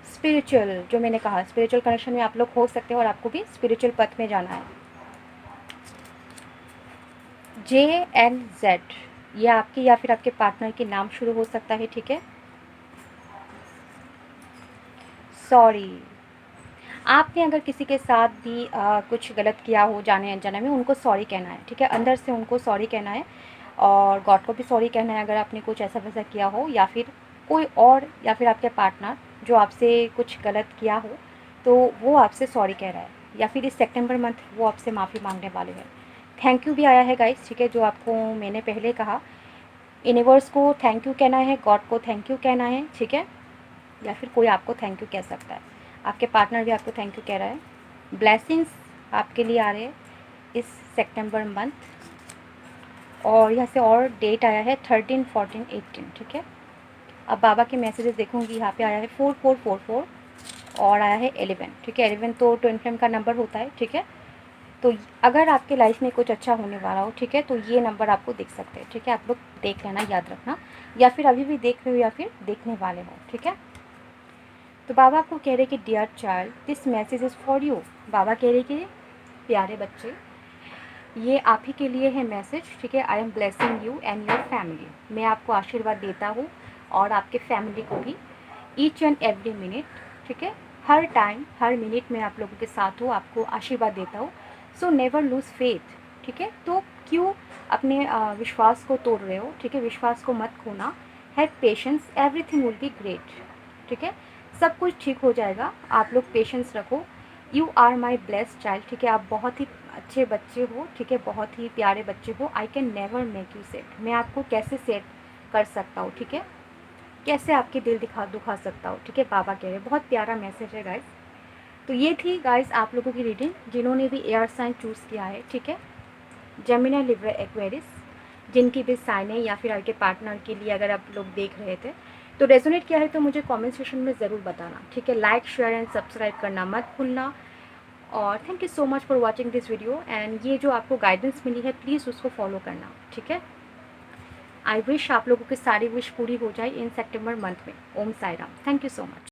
स्पिरिचुअल, जो मैंने कहा, स्पिरिचुअल कनेक्शन में आप लोग हो सकते हैं और आपको भी स्पिरिचुअल पथ में जाना है। JNZ ये आपकी या फिर आपके पार्टनर के नाम शुरू हो सकता है, ठीक है। सॉरी, आपने अगर किसी के साथ भी कुछ गलत किया हो जाने अनजाने में, उनको सॉरी कहना है, ठीक है। अंदर से उनको सॉरी कहना है और गॉड को भी सॉरी कहना है अगर आपने कुछ ऐसा वैसा किया हो, या फिर कोई और, या फिर आपके पार्टनर जो आपसे कुछ गलत किया हो तो वो आपसे सॉरी कह रहा है, या फिर इस सितंबर मंथ वो आपसे माफ़ी मांगने वाले हैं। थैंक यू भी आया है गाइस, ठीक है, जो आपको मैंने पहले कहा, यूनिवर्स को थैंक यू कहना है, गॉड को थैंक यू कहना है, ठीक है, या फिर कोई आपको थैंक यू कह सकता है। आपके पार्टनर भी आपको थैंक यू कह रहा है। ब्लेसिंग्स आपके लिए आ रहे हैं इस सितंबर मंथ, और यहाँ से और डेट आया है 13, 14, 18, ठीक है। अब बाबा के मैसेजेस देखूँगी, यहाँ पे आया है 4444 और आया है 11, ठीक है। 11 तो ट्विन फ्लेम का नंबर होता है, ठीक है। तो अगर आपके लाइफ में कुछ अच्छा होने वाला हो, ठीक है, तो ये नंबर आपको दिख सकते हैं, ठीक है। आप लोग देख लेना, याद रखना, या फिर अभी भी देख रहे हो या फिर देखने वाले हो, ठीक है। तो बाबा आपको कह रहे कि dear child, this message is for you. बाबा कह रहे कि प्यारे बच्चे, ये आप ही के लिए है मैसेज, ठीक है। I am blessing you and your family. मैं आपको आशीर्वाद देता हूँ और आपके फैमिली को भी, ईच एंड एवरी मिनट, ठीक है। हर टाइम, हर मिनट में आप लोगों के साथ हो, आपको आशीर्वाद देता हूँ। सो नेवर लूज़ फेथ, ठीक है। तो क्यों अपने विश्वास को तोड़ रहे हो, ठीक है। विश्वास को मत खोना। Have patience, everything will be great, ठीक है। सब कुछ ठीक हो जाएगा, आप लोग पेशेंस रखो। You are my blessed child, ठीक है। आप बहुत ही अच्छे बच्चे हो, ठीक है, बहुत ही प्यारे बच्चे हो। I can never make you set, मैं आपको कैसे सेट कर सकता हूँ, ठीक है, कैसे आपके दिल दुखा सकता हूँ, ठीक है। बाबा कह रहे, बहुत प्यारा मैसेज है गाइस। तो ये थी गाइस आप लोगों की रीडिंग, जिन्होंने भी एयर साइन चूज़ किया है, ठीक है। जेमिनी, लिब्रा, एक्वेरियस, जिनकी भी साइन है, या फिर आपके पार्टनर के लिए अगर आप लोग देख रहे थे तो रेजोनेट किया है तो मुझे कमेंट सेक्शन में ज़रूर बताना, ठीक है। लाइक, शेयर एंड सब्सक्राइब करना मत भूलना। और thank you so much for watching this video. And ये जो आपको गाइडेंस मिली है, प्लीज़ उसको फॉलो करना, ठीक है। आई विश आप लोगों की सारी विश पूरी हो जाए इन सेप्टेम्बर मंथ में। Om Sai Ram. Thank you so much.